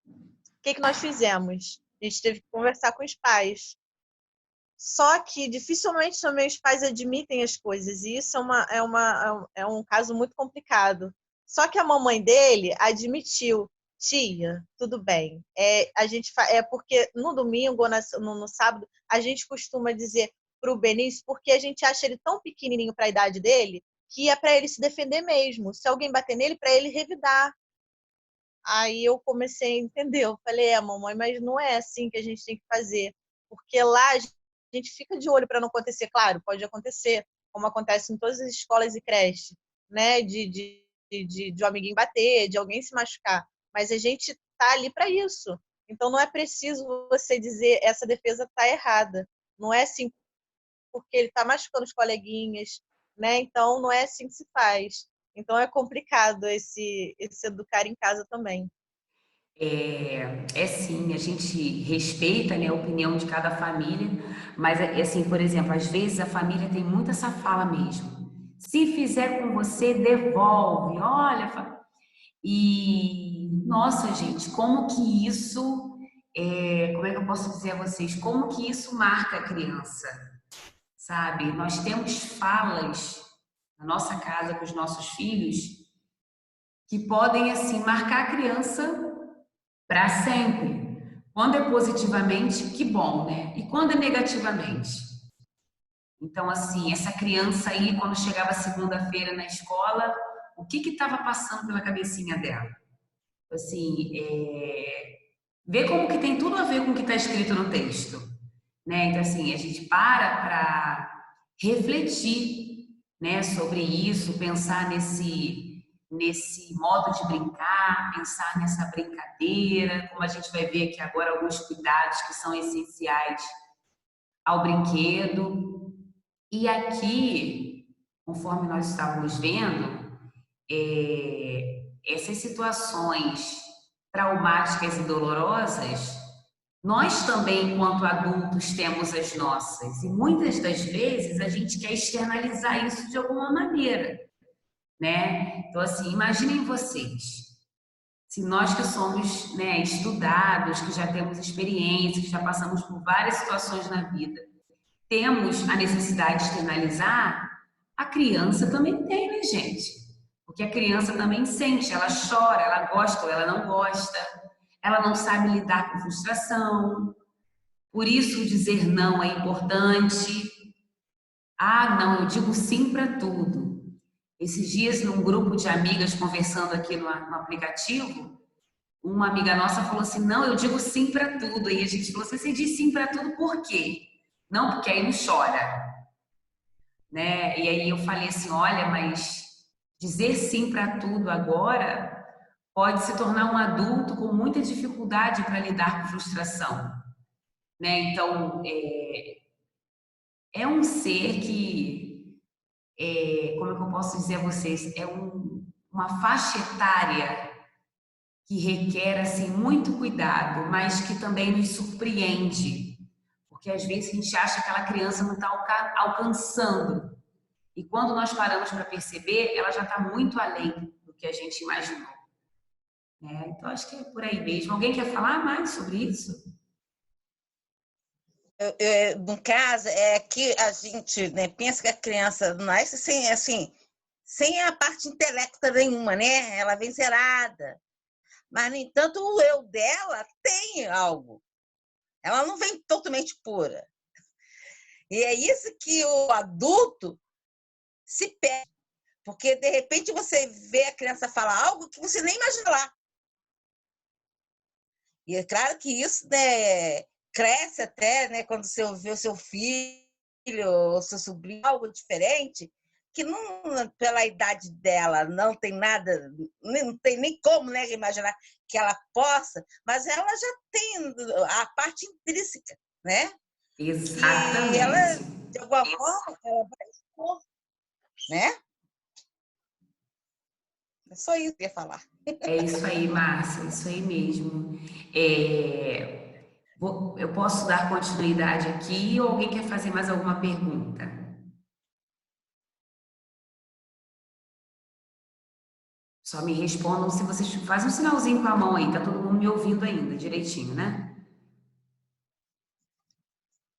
O que nós fizemos? A gente teve que conversar com os pais. Só que dificilmente também os pais admitem as coisas, e isso é um caso muito complicado. Só que a mamãe dele admitiu, tia, tudo bem. Porque no domingo ou no sábado, a gente costuma dizer para o Benício, porque a gente acha ele tão pequenininho para a idade dele, que é para ele se defender mesmo. Se alguém bater nele, para ele revidar. Aí eu comecei a entender, eu falei, mamãe, mas não é assim que a gente tem que fazer. Porque lá a gente fica de olho para não acontecer. Claro, pode acontecer, como acontece em todas as escolas e creches, né? De um amiguinho bater, de alguém se machucar. Mas a gente tá ali para isso. Então não é preciso você dizer essa defesa tá errada. Não é assim porque ele tá machucando os coleguinhas, né? Então não é assim que se faz. Então é complicado esse educar em casa também. Sim, a gente respeita, né, a opinião de cada família, mas assim, por exemplo, às vezes a família tem muito essa fala mesmo. Se fizer com você, devolve. Olha, e nossa, gente, como que isso, como é que eu posso dizer a vocês, como que isso marca a criança, sabe? Nós temos falas na nossa casa com os nossos filhos que podem assim marcar a criança para sempre. Quando é positivamente, que bom, né? E quando é negativamente? Então, assim, essa criança aí, quando chegava segunda-feira na escola, o que estava passando pela cabecinha dela? Assim, ver como que tem tudo a ver com o que está escrito no texto, né? Então, assim, a gente para refletir, né, sobre isso, pensar nesse modo de brincar, pensar nessa brincadeira, como a gente vai ver aqui agora alguns cuidados que são essenciais ao brinquedo. E aqui, conforme nós estávamos vendo, essas situações traumáticas e dolorosas, nós também, enquanto adultos, temos as nossas. E muitas das vezes a gente quer externalizar isso de alguma maneira, né? Então, assim, imaginem vocês, se nós que somos, né, estudados, que já temos experiência, que já passamos por várias situações na vida, temos a necessidade de externalizar, a criança também tem, né, gente? Porque a criança também sente, ela chora, ela gosta ou ela não gosta, ela não sabe lidar com frustração, por isso dizer não é importante. Ah, não, eu digo sim para tudo. Esses dias, num grupo de amigas conversando aqui no aplicativo, uma amiga nossa falou assim, não, eu digo sim para tudo. E a gente falou assim, você diz sim para tudo por quê? Não, porque aí não chora. Né? E aí eu falei assim, olha, mas dizer sim para tudo agora pode se tornar um adulto com muita dificuldade para lidar com frustração. Né? Então, é um ser que, como é que eu posso dizer a vocês, é uma faixa etária que requer assim, muito cuidado, mas que também nos surpreende. Porque às vezes a gente acha que aquela criança não está alcançando. E quando nós paramos para perceber, ela já está muito além do que a gente imaginou. Né? Então, acho que é por aí mesmo. Alguém quer falar mais sobre isso? No caso, é que a gente, né, pensa que a criança nasce sem, assim, sem a parte intelecta nenhuma, né? Ela vem zerada. Mas, no entanto, o eu dela tem algo. Ela não vem totalmente pura. E é isso que o adulto se perde. Porque, de repente, você vê a criança falar algo que você nem imagina lá. E é claro que isso, né, cresce até, né, quando você vê o seu filho ou seu sobrinho, algo diferente, que não, pela idade dela não tem nada, não tem nem como, né, imaginar que ela possa, mas ela já tem a parte intrínseca, né? Exatamente. Que ela, de alguma forma, ela vai expor, né? É só isso que eu ia falar. É isso aí, Márcia, isso aí mesmo. Eu posso dar continuidade aqui ou alguém quer fazer mais alguma pergunta? Só me respondam se vocês fazem um sinalzinho com a mão aí, tá todo mundo me ouvindo ainda, direitinho, né?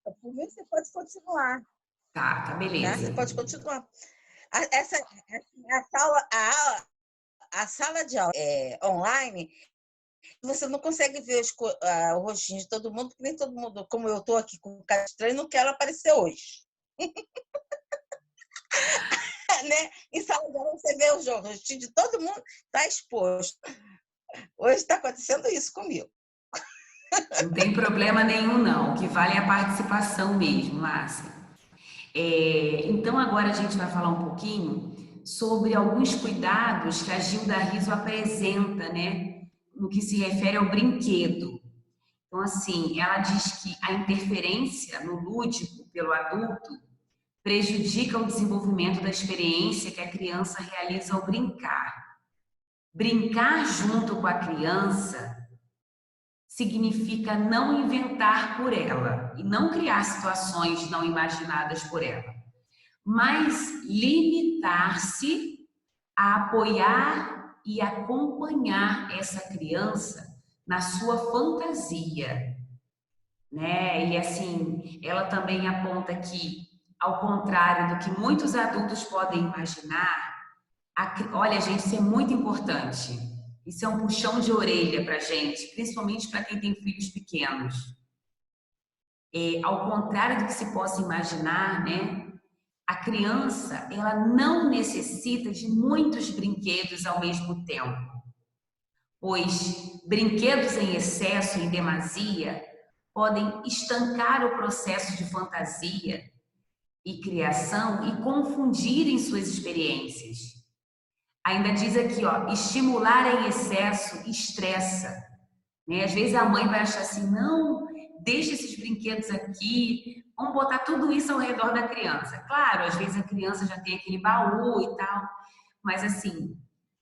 Por mim, você pode continuar. Tá, beleza. Você pode continuar. A sala de aula online, você não consegue ver o rostinho de todo mundo, porque nem todo mundo, como eu estou aqui com o cara estranho, não quero aparecer hoje. Né? Em sala de aula, você vê o rostinho de todo mundo, está exposto. Hoje está acontecendo isso comigo. Não tem problema nenhum, não. O que vale é a participação mesmo, Márcia. Então, agora a gente vai falar um pouquinho sobre alguns cuidados que a Gilda Riso apresenta, né, no que se refere ao brinquedo. Então, assim, ela diz que a interferência no lúdico pelo adulto prejudica o desenvolvimento da experiência que a criança realiza ao brincar. Brincar junto com a criança significa não inventar por ela e não criar situações não imaginadas por ela, mas limitar-se a apoiar e acompanhar essa criança na sua fantasia, né? E assim, ela também aponta que, ao contrário do que muitos adultos podem imaginar, olha, gente, isso é muito importante. Isso é um puxão de orelha para a gente, principalmente para quem tem filhos pequenos. Ao contrário do que se possa imaginar, né? A criança, ela não necessita de muitos brinquedos ao mesmo tempo, pois brinquedos em excesso, em demasia, podem estancar o processo de fantasia e criação e confundirem suas experiências. Ainda diz aqui, ó, estimular em excesso estressa. Né? Às vezes a mãe vai achar assim, não, deixa esses brinquedos aqui, vamos botar tudo isso ao redor da criança. Claro, às vezes a criança já tem aquele baú e tal, mas assim,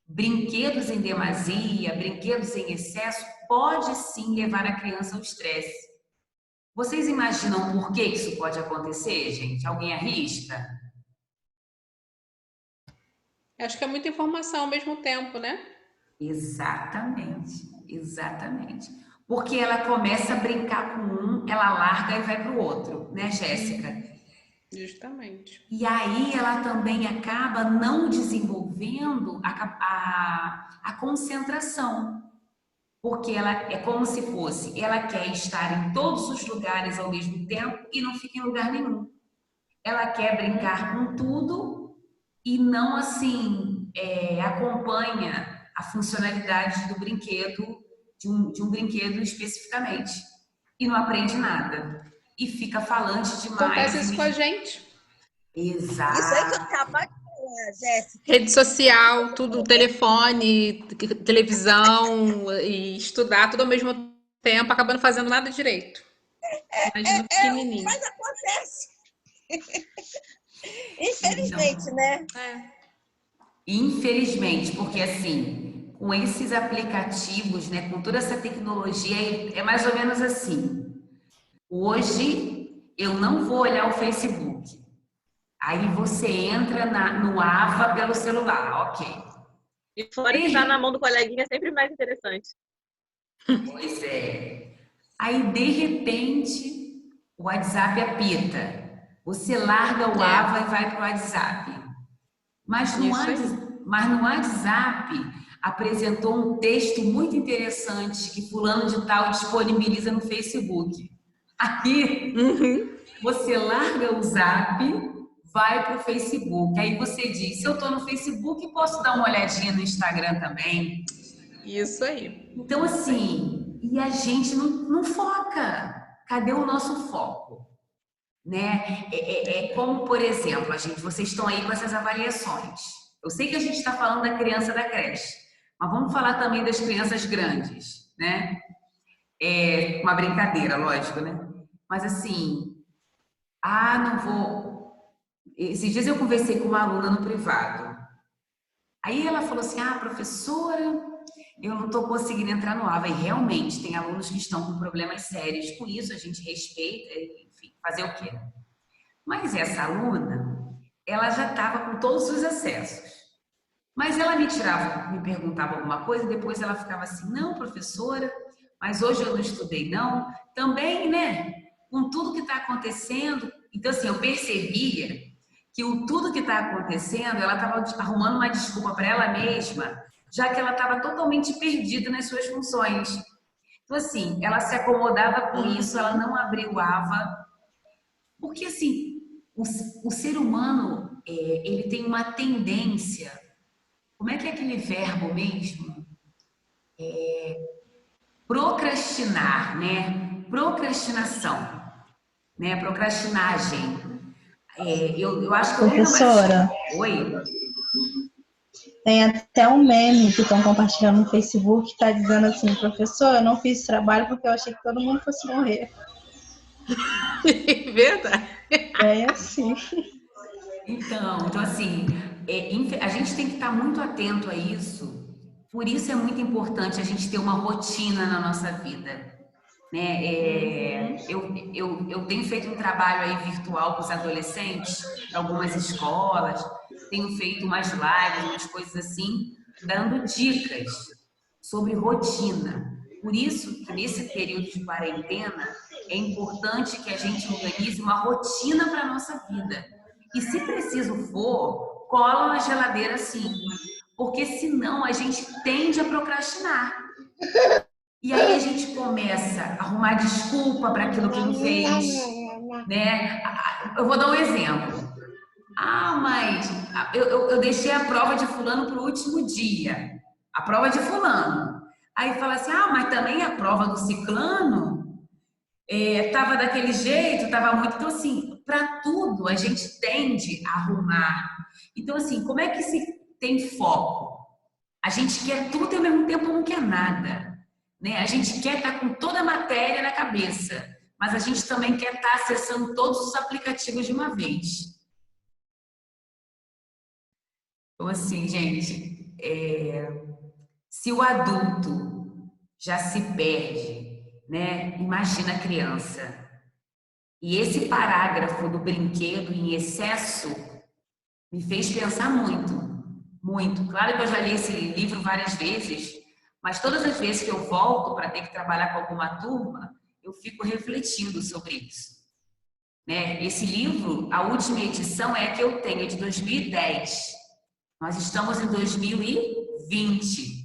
brinquedos em demasia, brinquedos em excesso, pode sim levar a criança ao estresse. Vocês imaginam por que isso pode acontecer, gente? Alguém arrisca? Acho que é muita informação ao mesmo tempo, né? Exatamente, exatamente. Porque ela começa a brincar com um, ela larga e vai para o outro, né, Jéssica? Justamente. E aí ela também acaba não desenvolvendo a concentração. Porque ela é como se fosse, ela quer estar em todos os lugares ao mesmo tempo e não fica em lugar nenhum. Ela quer brincar com tudo e não assim acompanha a funcionalidade do brinquedo, de um brinquedo especificamente. E não aprende nada. E fica falante demais. Acontece isso com a gente. Exato. Isso aí que eu acabo de falar, Jéssica. Rede social, tudo, telefone, televisão e estudar tudo ao mesmo tempo, acabando não fazendo nada direito. Imagina pequenininho. Mas acontece. Infelizmente, Então, né? Infelizmente, porque assim, com esses aplicativos, né, com toda essa tecnologia, é mais ou menos assim. Hoje eu não vou olhar o Facebook. Aí você entra no AVA pelo celular, ok. E fora que tá na mão do coleguinha é sempre mais interessante. Pois é. Aí, de repente, o WhatsApp apita. Você larga o AVA e vai para o WhatsApp. Mas no WhatsApp apresentou um texto muito interessante que fulano de tal disponibiliza no Facebook. Aí, você larga o Zap, vai para o Facebook. Aí você diz, se eu estou no Facebook, posso dar uma olhadinha no Instagram também. Isso aí. Então, assim, e a gente não foca. Cadê o nosso foco? Né? É como, por exemplo, vocês estão aí com essas avaliações. Eu sei que a gente está falando da criança da creche, mas vamos falar também das crianças grandes, né? É uma brincadeira, lógico, né? Mas assim, não vou... Esses dias eu conversei com uma aluna no privado. Aí ela falou assim, professora, eu não estou conseguindo entrar no AVA. E realmente tem alunos que estão com problemas sérios. Com isso a gente respeita, enfim, fazer o quê? Mas essa aluna, ela já estava com todos os acessos. Mas ela me perguntava alguma coisa, e depois ela ficava assim, não, professora, mas hoje eu não estudei não. Também, né, com tudo que está acontecendo. Então, assim, eu percebia que tudo que está acontecendo, ela estava arrumando uma desculpa para ela mesma, já que ela estava totalmente perdida nas suas funções. Então, assim, ela se acomodava com isso, ela não abriu o AVA, porque, assim, o ser humano, ele tem uma tendência, como é que é aquele verbo mesmo? Procrastinar, né? Procrastinação, né? Procrastinagem. Eu acho que Professora, Oi? tem até um meme que estão compartilhando no Facebook que está dizendo assim, professor, eu não fiz esse trabalho porque eu achei que todo mundo fosse morrer. Verdade. É assim. Então assim, a gente tem que estar muito atento a isso. Por isso é muito importante a gente ter uma rotina na nossa vida. Né? Eu tenho feito um trabalho aí virtual com os adolescentes, em algumas escolas, tenho feito umas lives, umas coisas assim, dando dicas sobre rotina. Por isso que nesse período de quarentena é importante que a gente organize uma rotina para a nossa vida. E se preciso for, cola na geladeira sim, porque senão a gente tende a procrastinar. E aí a gente começa a arrumar desculpa para aquilo que não fez, né? Eu vou dar um exemplo. Mas eu deixei a prova de fulano para o último dia. A prova de fulano. Aí fala assim, mas também a prova do ciclano tava daquele jeito, tava muito... Então, assim, para tudo a gente tende a arrumar. Então, assim, como é que tem foco. A gente quer tudo e ao mesmo tempo não quer nada, né? A gente quer estar com toda a matéria na cabeça, mas a gente também quer estar acessando todos os aplicativos de uma vez. Então, assim, gente, se o adulto já se perde, né? Imagina a criança. E esse parágrafo do brinquedo em excesso me fez pensar muito, muito. Claro que eu já li esse livro várias vezes, mas todas as vezes que eu volto para ter que trabalhar com alguma turma, eu fico refletindo sobre isso. Né? Esse livro, a última edição é a que eu tenho, é de 2010. Nós estamos em 2020.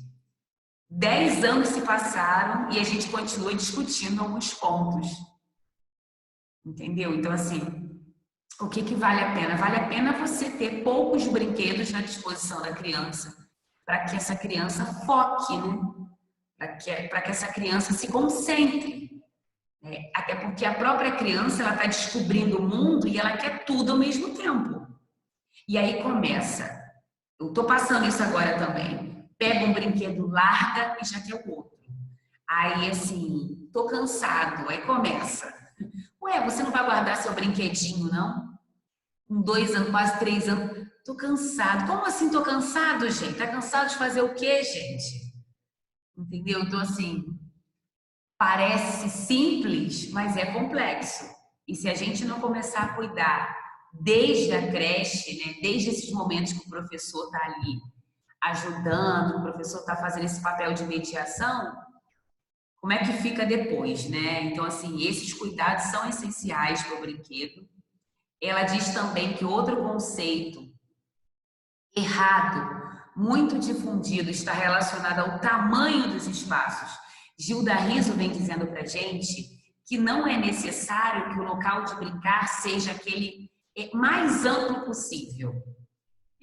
10 anos se passaram e a gente continua discutindo alguns pontos. Entendeu? Então, assim, o que vale a pena? Vale a pena você ter poucos brinquedos na disposição da criança, para que essa criança foque, né? Para que essa criança se concentre. Até porque a própria criança, ela está descobrindo o mundo e ela quer tudo ao mesmo tempo. E aí começa. Eu estou passando isso agora também. Pega um brinquedo, larga e já quer o outro. Aí, assim, tô cansado. Aí começa. Ué, você não vai guardar seu brinquedinho, não? Com 2 anos, quase 3 anos. Tô cansado. Como assim tô cansado, gente? Tá cansado de fazer o quê, gente? Entendeu? Então, assim, parece simples, mas é complexo. E se a gente não começar a cuidar desde a creche, né, desde esses momentos que o professor está ali ajudando, o professor está fazendo esse papel de mediação, como é que fica depois, né? Então, assim, esses cuidados são essenciais para o brinquedo. Ela diz também que outro conceito errado, muito difundido, está relacionado ao tamanho dos espaços. Gilda Riso vem dizendo para a gente que não é necessário que o local de brincar seja aquele mais amplo possível.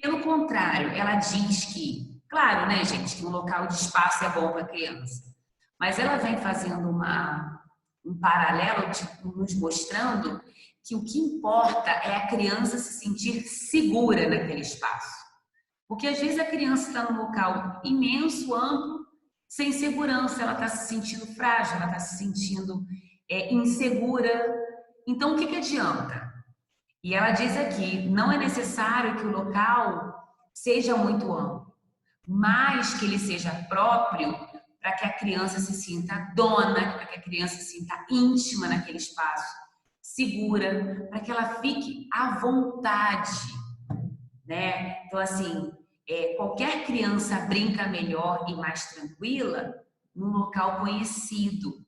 Pelo contrário, ela diz que, claro, né, gente, que um local de espaço é bom para a criança, mas ela vem fazendo um paralelo, tipo, nos mostrando que o que importa é a criança se sentir segura naquele espaço. Porque às vezes a criança está num local imenso, amplo, sem segurança, ela está se sentindo frágil, ela está se sentindo insegura. Então, o que adianta? E ela diz aqui, não é necessário que o local seja muito amplo, mas que ele seja próprio para que a criança se sinta dona, para que a criança se sinta íntima naquele espaço, segura, para que ela fique à vontade, né? Então, assim, qualquer criança brinca melhor e mais tranquila num local conhecido,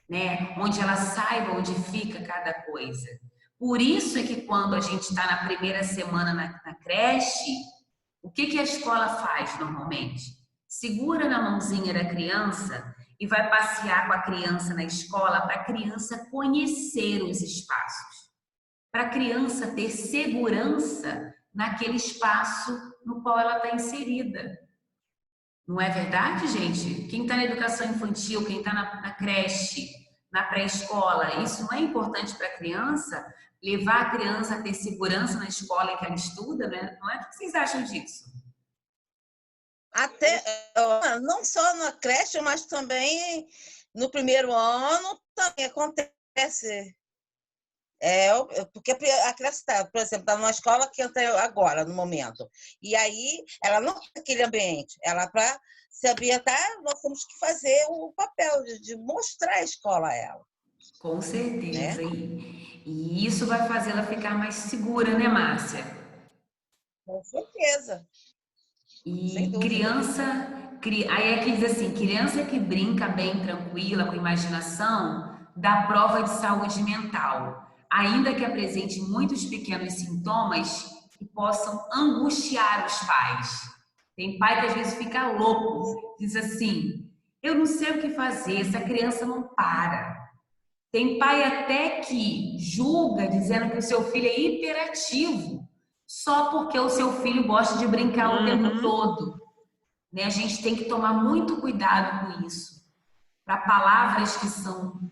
né? Onde ela saiba onde fica cada coisa. Por isso é que quando a gente está na primeira semana na creche, o que a escola faz normalmente? Segura na mãozinha da criança e vai passear com a criança na escola para a criança conhecer os espaços, para a criança ter segurança naquele espaço no qual ela está inserida. Não é verdade, gente? Quem está na educação infantil, quem está na creche, na pré-escola, isso não é importante para a criança? Levar a criança a ter segurança na escola em que ela estuda, né? Não é? O que vocês acham disso? Até, não só na creche, mas também no primeiro ano também acontece. Porque a criança está, por exemplo, está numa escola que entra agora, no momento. E aí, ela não tem aquele ambiente. Ela, para se ambientar, nós temos que fazer o papel de mostrar a escola a ela. Com certeza. Né? E isso vai fazer ela ficar mais segura, né, Márcia? Com certeza. E criança... Aí aqui diz assim, criança que brinca bem, tranquila, com imaginação, dá prova de saúde mental, ainda que apresente muitos pequenos sintomas que possam angustiar os pais. Tem pai que às vezes fica louco, diz assim, eu não sei o que fazer, essa criança não para. Tem pai até que julga, dizendo que o seu filho é hiperativo, só porque o seu filho gosta de brincar o tempo todo. Né? A gente tem que tomar muito cuidado com isso. Para palavras que são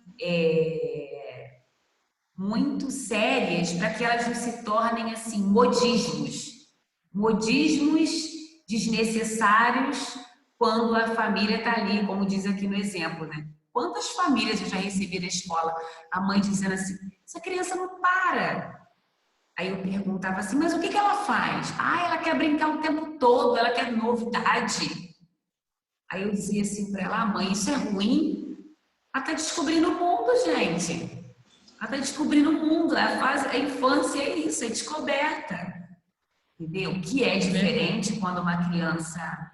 muito sérias, para que elas não se tornem assim, modismos. Modismos desnecessários quando a família está ali, como diz aqui no exemplo, né? Quantas famílias eu já recebi da escola, a mãe dizendo assim, essa criança não para. Aí eu perguntava assim, mas o que ela faz? Ah, ela quer brincar o tempo todo, ela quer novidade. Aí eu dizia assim para ela, mãe, isso é ruim? Ela está descobrindo o mundo, gente. Ela está descobrindo o mundo. A infância é isso, é descoberta. Entendeu? Que é diferente quando uma criança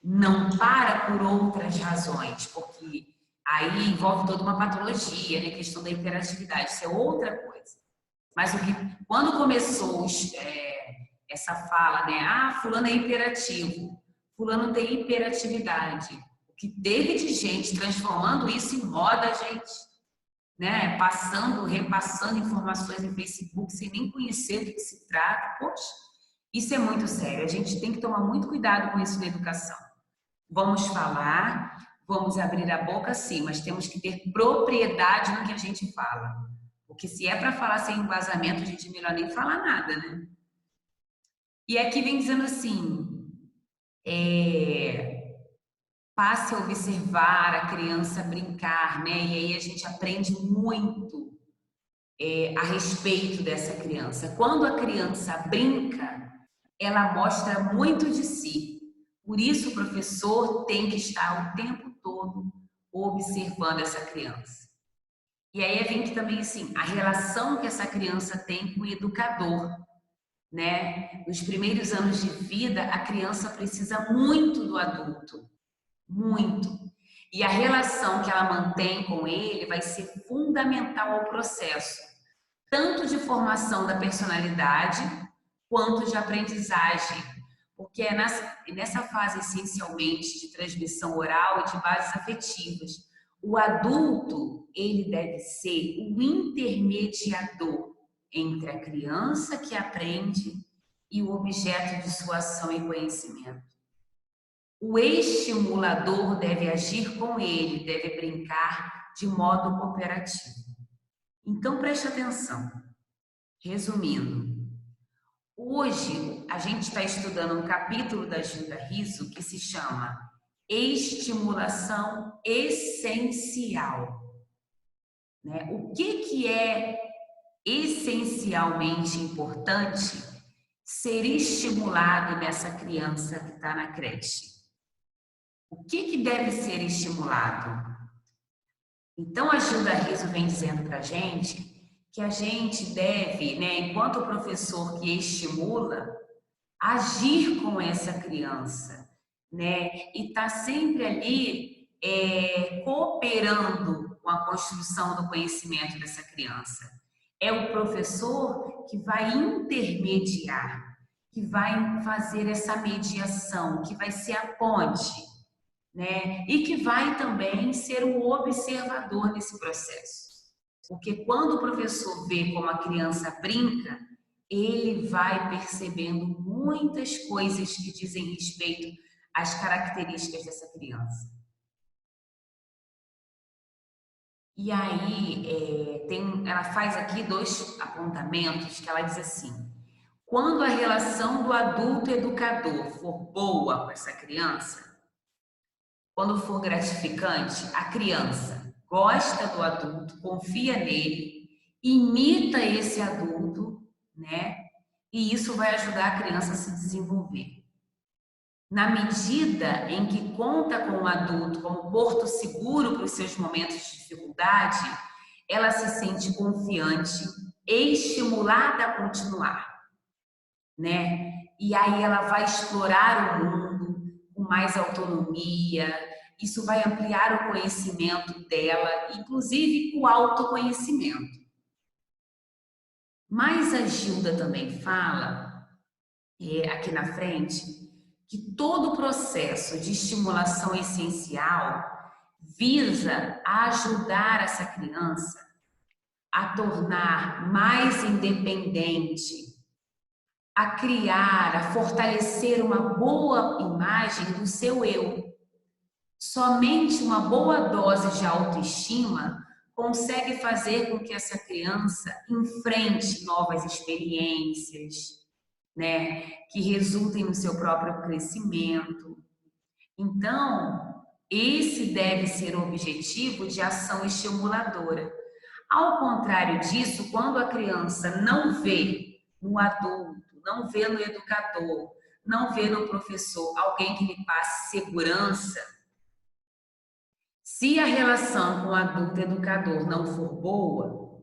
não para por outras razões, porque aí envolve toda uma patologia, né? A questão da hiperatividade, isso é outra coisa. Mas quando começou essa fala, né? Ah, fulano é hiperativo, fulano tem hiperatividade. O que teve de gente transformando isso em moda, gente, né? Repassando informações em Facebook sem nem conhecer do que se trata. Poxa, isso é muito sério. A gente tem que tomar muito cuidado com isso na educação. Vamos falar, vamos abrir a boca sim, mas temos que ter propriedade no que a gente fala. Porque se é para falar sem embasamento, a gente é melhor nem falar nada, né? E aqui vem dizendo assim, passe a observar a criança brincar, né? E aí a gente aprende muito a respeito dessa criança. Quando a criança brinca, ela mostra muito de si. Por isso o professor tem que estar o tempo todo observando essa criança. E aí vem que também, assim, a relação que essa criança tem com o educador, né? Nos primeiros anos de vida, a criança precisa muito do adulto, muito. E a relação que ela mantém com ele vai ser fundamental ao processo, tanto de formação da personalidade, quanto de aprendizagem. Porque é nessa fase, essencialmente, de transmissão oral e de bases afetivas. O adulto, ele deve ser o intermediador entre a criança que aprende e o objeto de sua ação e conhecimento. O estimulador deve agir com ele, deve brincar de modo cooperativo. Então, preste atenção. Resumindo, hoje a gente está estudando um capítulo da Gilda Riso que se chama Estimulação Essencial. Né? O que é essencialmente importante ser estimulado nessa criança que está na creche? O que deve ser estimulado? Então, a Gilda Riso vem dizendo para a gente que a gente deve, né, enquanto professor que estimula, agir com essa criança, né, e estar sempre ali cooperando com a construção do conhecimento dessa criança. É o professor que vai intermediar, que vai fazer essa mediação, que vai ser a ponte, né, e que vai também ser o observador nesse processo. Porque quando o professor vê como a criança brinca, ele vai percebendo muitas coisas que dizem respeito às características dessa criança. E aí, ela faz aqui 2 apontamentos que ela diz assim, quando a relação do adulto educador for boa com essa criança, quando for gratificante, a criança gosta do adulto, confia nele, imita esse adulto, né? E isso vai ajudar a criança a se desenvolver. Na medida em que conta com o adulto como porto seguro para os seus momentos de dificuldade, ela se sente confiante e estimulada a continuar, né? E aí ela vai explorar o mundo com mais autonomia. Isso vai ampliar o conhecimento dela, inclusive o autoconhecimento. Mas a Gilda também fala, aqui na frente, que todo o processo de estimulação essencial visa ajudar essa criança a tornar mais independente, a criar, a fortalecer uma boa imagem do seu eu. Somente uma boa dose de autoestima consegue fazer com que essa criança enfrente novas experiências, né? Que resultem no seu próprio crescimento. Então, esse deve ser o objetivo de ação estimuladora. Ao contrário disso, quando a criança não vê no adulto, não vê no educador, não vê no professor alguém que lhe passe segurança, se a relação com o adulto educador não for boa,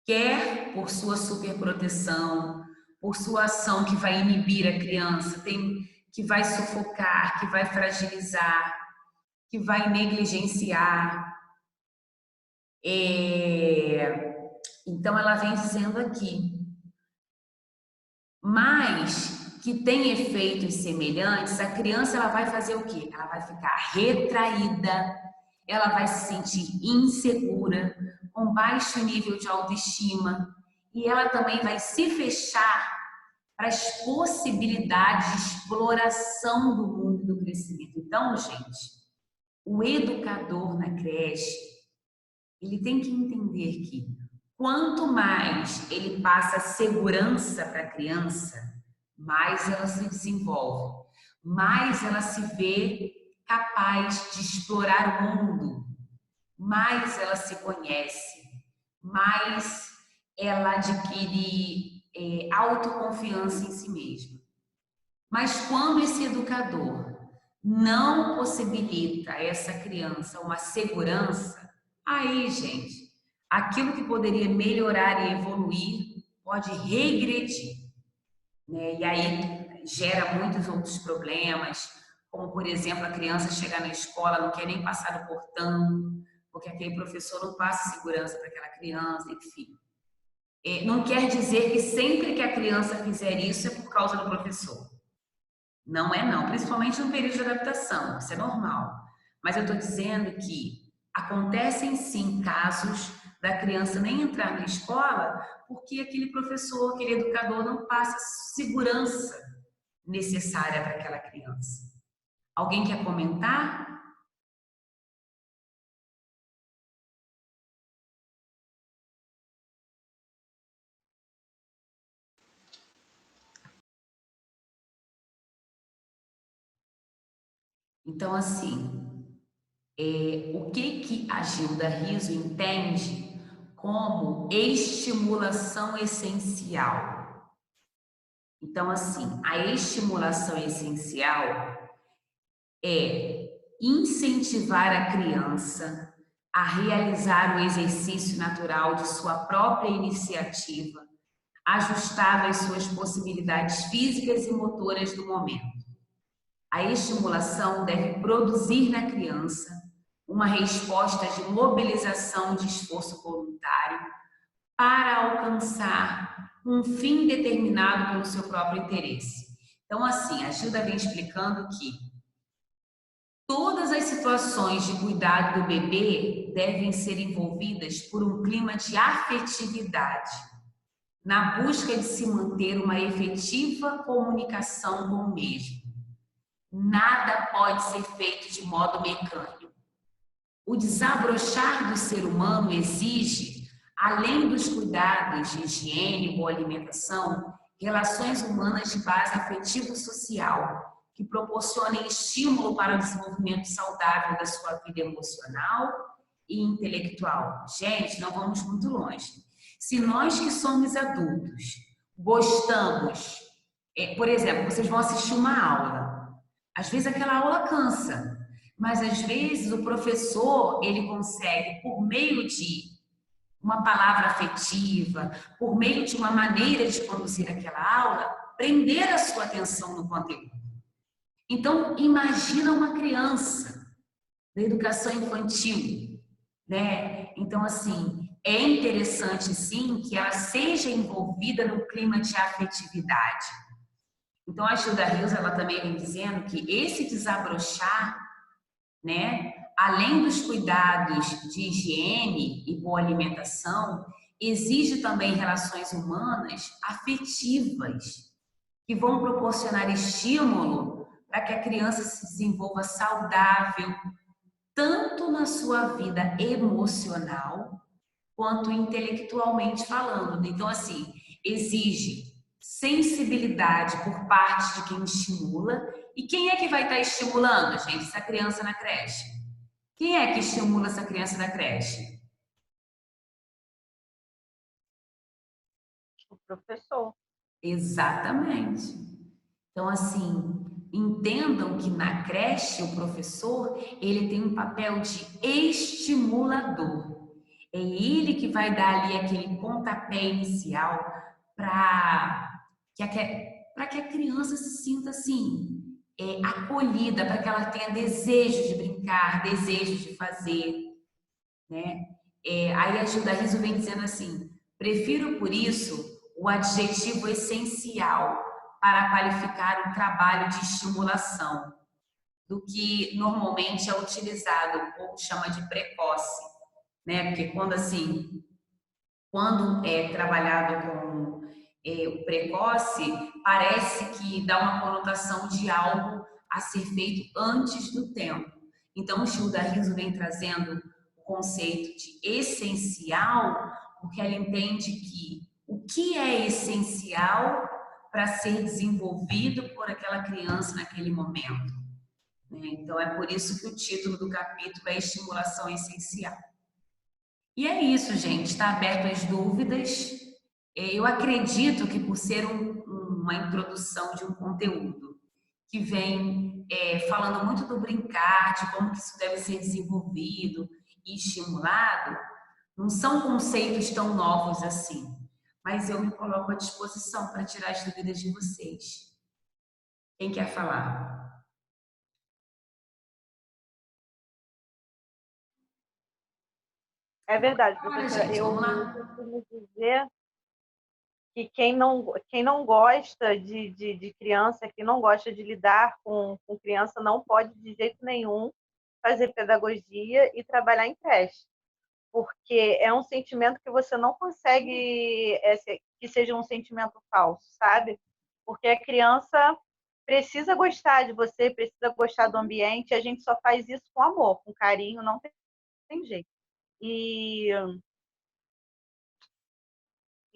quer por sua superproteção, por sua ação que vai inibir a criança, que vai sufocar, que vai fragilizar, que vai negligenciar. Então, ela vem dizendo aqui, mas que tem efeitos semelhantes, a criança ela vai fazer o quê? Ela vai ficar retraída, ela vai se sentir insegura, com baixo nível de autoestima, e ela também vai se fechar para as possibilidades de exploração do mundo do crescimento. Então, gente, o educador na creche, ele tem que entender que quanto mais ele passa segurança para a criança, mais ela se desenvolve, mais ela se vê capaz de explorar o mundo, mais ela se conhece, mais ela adquire autoconfiança em si mesma. Mas quando esse educador não possibilita a essa criança uma segurança, aí, gente, aquilo que poderia melhorar e evoluir pode regredir, né? E aí gera muitos outros problemas, como, por exemplo, a criança chegar na escola, não quer nem passar no portão, porque aquele professor não passa segurança para aquela criança, enfim. Não quer dizer que sempre que a criança fizer isso é por causa do professor. Não é não, principalmente no período de adaptação, isso é normal. Mas eu estou dizendo que acontecem sim casos da criança nem entrar na escola porque aquele professor, aquele educador não passa a segurança necessária para aquela criança. Alguém quer comentar? Então, assim, o que a Gilda Riso entende como estimulação essencial? Então, assim, a estimulação essencial é incentivar a criança a realizar o exercício natural de sua própria iniciativa, ajustado às suas possibilidades físicas e motoras do momento. A estimulação deve produzir na criança uma resposta de mobilização de esforço voluntário para alcançar um fim determinado pelo seu próprio interesse. Então, assim, a Gilda vem explicando que todas as situações de cuidado do bebê devem ser envolvidas por um clima de afetividade, na busca de se manter uma efetiva comunicação com o mesmo. Nada pode ser feito de modo mecânico. O desabrochar do ser humano exige, além dos cuidados de higiene e boa alimentação, relações humanas de base afetivo-social, que proporcionem estímulo para o desenvolvimento saudável da sua vida emocional e intelectual. Gente, não vamos muito longe. Se nós que somos adultos gostamos, por exemplo, vocês vão assistir uma aula, às vezes aquela aula cansa, mas às vezes o professor, ele consegue, por meio de uma palavra afetiva, por meio de uma maneira de conduzir aquela aula, prender a sua atenção no conteúdo. Então, imagina uma criança da educação infantil, né? Então, assim, é interessante, sim, que ela seja envolvida no clima de afetividade. Então, a Gilda Rios, ela também vem dizendo que esse desabrochar, né, além dos cuidados de higiene e boa alimentação, exige também relações humanas afetivas, que vão proporcionar estímulo para que a criança se desenvolva saudável, tanto na sua vida emocional, quanto intelectualmente falando. Então, assim, exige sensibilidade por parte de quem estimula. E quem é que vai estar estimulando, gente, essa criança na creche? Quem é que estimula essa criança na creche? O professor. Exatamente. Então, assim, entendam que na creche o professor, ele tem um papel de estimulador. É ele que vai dar ali aquele pontapé inicial para que a criança se sinta assim, acolhida, para que ela tenha desejo de brincar, desejo de fazer, né? Aí a Gilda Riso vem dizendo assim: prefiro por isso o adjetivo essencial para qualificar o trabalho de estimulação do que normalmente é utilizado, o povo chama de precoce, né? Porque quando é trabalhado com o precoce, parece que dá uma conotação de algo a ser feito antes do tempo. Então, o Gilda Riso vem trazendo o conceito de essencial, porque ela entende que o que é essencial para ser desenvolvido por aquela criança naquele momento, né? Então, é por isso que o título do capítulo é Estimulação Essencial. E é isso, gente. Está aberto às dúvidas. Eu acredito que por ser uma introdução de um conteúdo que vem falando muito do brincar, de como que isso deve ser desenvolvido e estimulado, não são conceitos tão novos assim. Mas eu me coloco à disposição para tirar as dúvidas de vocês. Quem quer falar? É verdade, Fala, professora. gente, Eu vamos lá. costumo dizer que quem não gosta de criança, quem não gosta de lidar com criança, não pode de jeito nenhum fazer pedagogia e trabalhar em creche. Porque é um sentimento que você não consegue que seja um sentimento falso, sabe? Porque a criança precisa gostar de você, precisa gostar do ambiente, e a gente só faz isso com amor, com carinho, não tem jeito. E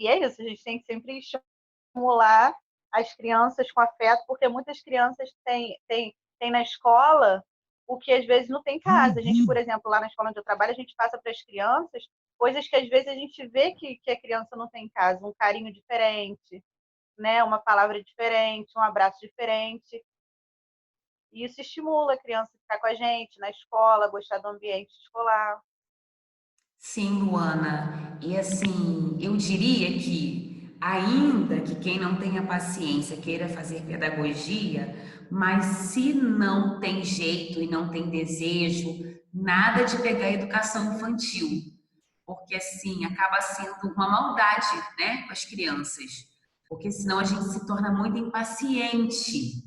é isso, a gente tem que sempre estimular as crianças com afeto, porque muitas crianças têm na escola o que às vezes não tem em casa. A gente, por exemplo, lá na escola onde eu trabalho, a gente passa para as crianças coisas que às vezes a gente vê que a criança não tem em casa, um carinho diferente, né? Uma palavra diferente, um abraço diferente. E isso estimula a criança a ficar com a gente na escola, gostar do ambiente escolar. Sim, Luana. E assim, eu diria que, ainda que quem não tenha paciência queira fazer pedagogia, mas se não tem jeito e não tem desejo, nada de pegar educação infantil, porque assim, acaba sendo uma maldade, né, com as crianças, porque senão a gente se torna muito impaciente,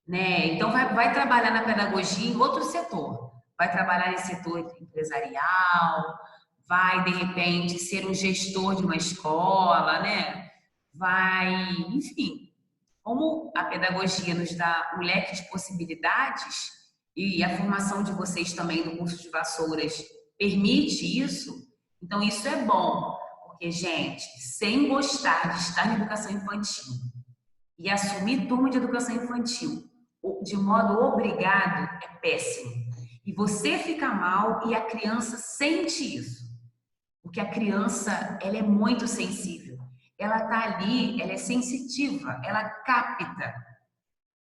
né? Então vai trabalhar na pedagogia em outro setor, vai trabalhar em setor empresarial, vai, de repente, ser um gestor de uma escola, né? Vai, enfim, como a pedagogia nos dá um leque de possibilidades e a formação de vocês também no curso de Vassouras permite isso, então isso é bom, porque, gente, sem gostar de estar na educação infantil e assumir turma de educação infantil de modo obrigado é péssimo. E você fica mal e a criança sente isso. Porque a criança, ela é muito sensível. Ela tá ali, ela é sensitiva, ela capta.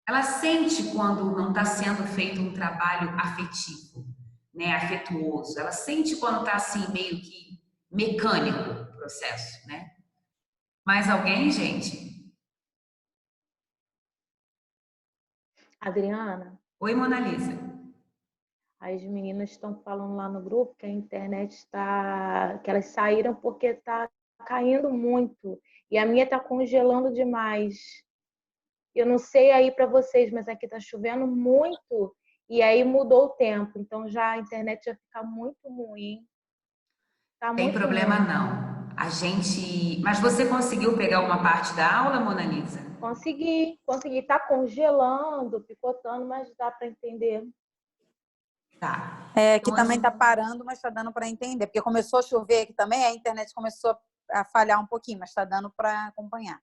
Ela sente quando não está sendo feito um trabalho afetivo, né, afetuoso. Ela sente quando está assim meio que mecânico o processo, né? Mais alguém, gente? Adriana, Oi, Mona Lisa. as meninas estão falando lá no grupo que a internet está, que elas saíram porque está caindo muito e a minha está congelando demais. Eu não sei aí para vocês, mas aqui está chovendo muito e aí mudou o tempo, então já a internet já fica muito ruim. Tá Tem muito problema ruim. não. Mas você conseguiu pegar uma parte da aula, Mona Lisa? Consegui. Tá congelando, picotando, mas dá para entender. Tá. Que também está parando, mas está dando para entender. Porque começou a chover aqui também, a internet começou a falhar um pouquinho, mas está dando para acompanhar.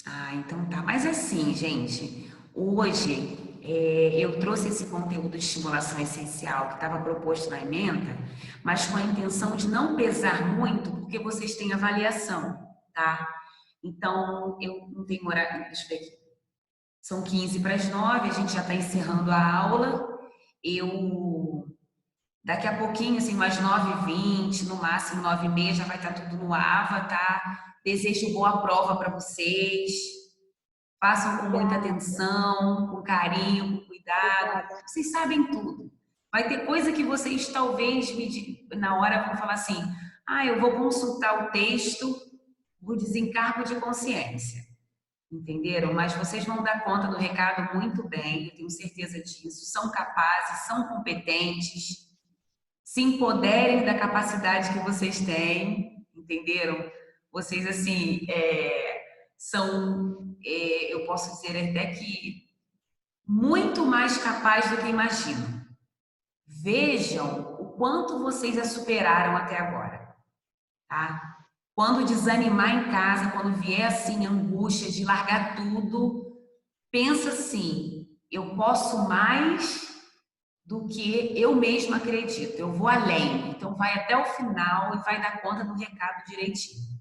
Ah, então tá. Mas assim, gente, hoje eu trouxe esse conteúdo de estimulação essencial que estava proposto na ementa, mas com a intenção de não pesar muito, porque vocês têm avaliação, tá? Então, eu não tenho horário, deixa eu ver aqui. São 15 para as 9, a gente já está encerrando a aula. Daqui a pouquinho, assim, umas 9h20, no máximo 9h30, já vai estar tudo no AVA, tá? Desejo boa prova para vocês. Façam com muita atenção, com carinho, com cuidado. Vocês sabem tudo. Vai ter coisa que vocês talvez na hora vão falar assim: ah, eu vou consultar o texto do desencargo de consciência. Entenderam? Mas vocês vão dar conta do recado muito bem, eu tenho certeza disso. São capazes, são competentes, se empoderem da capacidade que vocês têm, entenderam? Vocês, assim, são, eu posso dizer até que, muito mais capazes do que imaginam. Vejam o quanto vocês já superaram até agora, tá? Quando desanimar em casa, quando vier assim angústia de largar tudo, pensa assim: eu posso mais do que eu mesma acredito, eu vou além. Então vai até o final e vai dar conta do recado direitinho.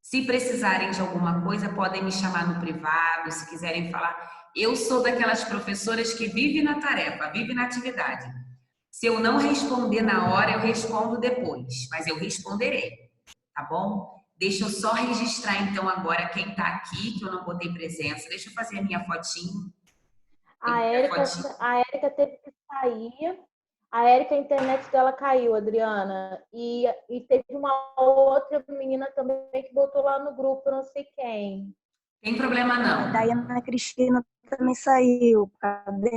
Se precisarem de alguma coisa, podem me chamar no privado, se quiserem falar. Eu sou daquelas professoras que vive na tarefa, vive na atividade. Se eu não responder na hora, eu respondo depois, mas eu responderei. Tá bom? Deixa eu só registrar, então, agora quem tá aqui, que eu não botei presença. Deixa eu fazer a minha fotinho. A Érica teve que sair. A Érica, a internet dela caiu, Adriana. E teve uma outra menina também que botou lá no grupo, eu não sei quem. Tem problema não. A Daiana Cristina também saiu por causa da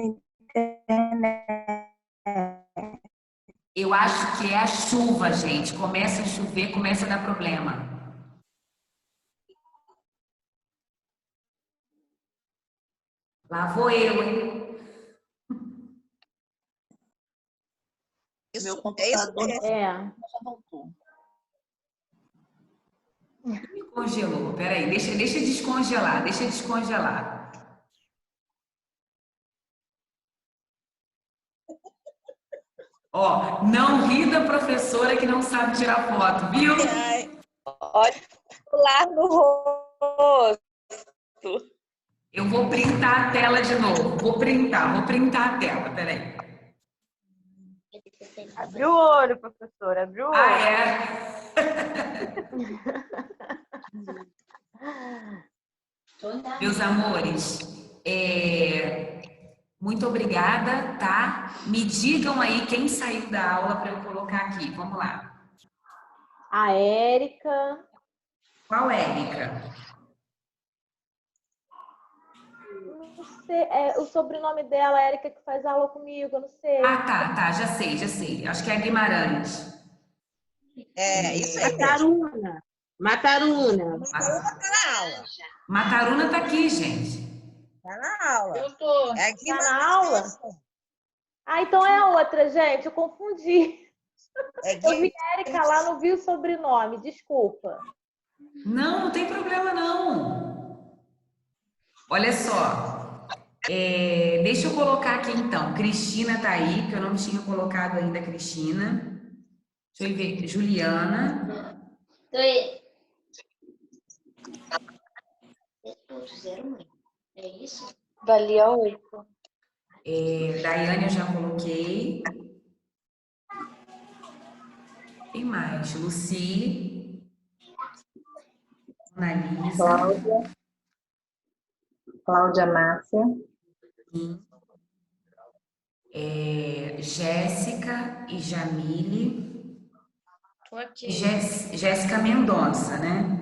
internet. Eu acho que é a chuva, gente. Começa a chover, começa a dar problema. Lá vou eu, hein? Isso, Meu computador é. já voltou. Me congelou. Peraí, deixa descongelar, deixa descongelar. Ó, não ri da professora que não sabe tirar foto, viu? Olha lá no rosto. Eu vou printar a tela de novo. Vou printar a tela, peraí. Abriu o olho, professora, abriu o olho. Ah, é? Meus amores, muito obrigada, tá? Me digam aí quem saiu da aula para eu colocar aqui. Vamos lá. A Érica. Qual Érica? Não sei, o sobrenome dela, a Érica que faz aula comigo, eu não sei. Ah, tá, já sei. Acho que é Guimarães. Isso aí. Mataruna. Tá na aula. Mataruna tá aqui, gente. Tá na aula. Eu tô. Tá na aula? Ah, então é a outra, gente. Eu confundi. Eu vi a Érica lá, não vi o sobrenome. Desculpa. Não tem problema, não. Olha só. Deixa eu colocar aqui, então. Cristina tá aí, que eu não tinha colocado ainda a Cristina. Deixa eu ver. Juliana. 3.0, é isso? Valia 8. Daiane eu já coloquei. Quem mais? Luci. Analisa. Cláudia Márcia. Jéssica e Jamile. Tô aqui. Jéssica Mendonça, né?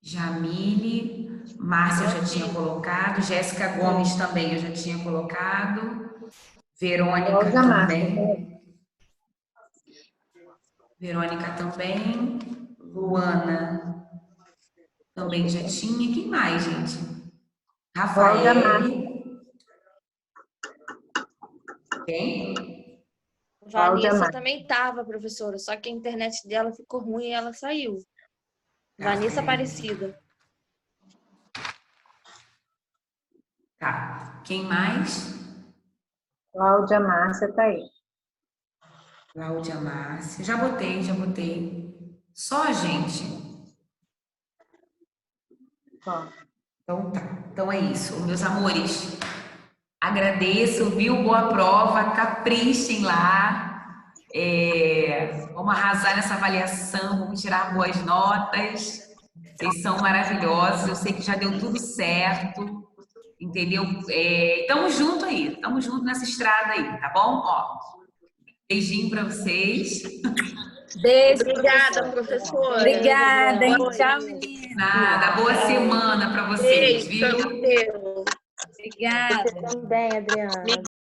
Jamile. Márcia eu já tinha colocado. Jéssica Gomes também eu já tinha colocado. Verônica também. Verônica também. Luana também já tinha. Quem mais, gente? Rafael. Quem? Vanessa também estava, professora, só que a internet dela ficou ruim e ela saiu. Vanessa Aparecida. Tá. Quem mais? Cláudia Márcia tá aí. Cláudia Márcia. Já botei. Só, gente? Ó. Então tá. Então é isso. Meus amores, agradeço, viu? Boa prova. Caprichem lá. Vamos arrasar nessa avaliação. Vamos tirar boas notas. Vocês são maravilhosos. Eu sei que já deu tudo certo. Entendeu? Tamo junto aí. Tamo junto nessa estrada aí, tá bom? Ó, beijinho pra vocês. Beijo, Obrigada, professora. Obrigada, hein? Boa Tchau, noite. meninas. Nada. Boa semana pra vocês, Beijo, viu? Deus. Obrigada. Você também, Adriana.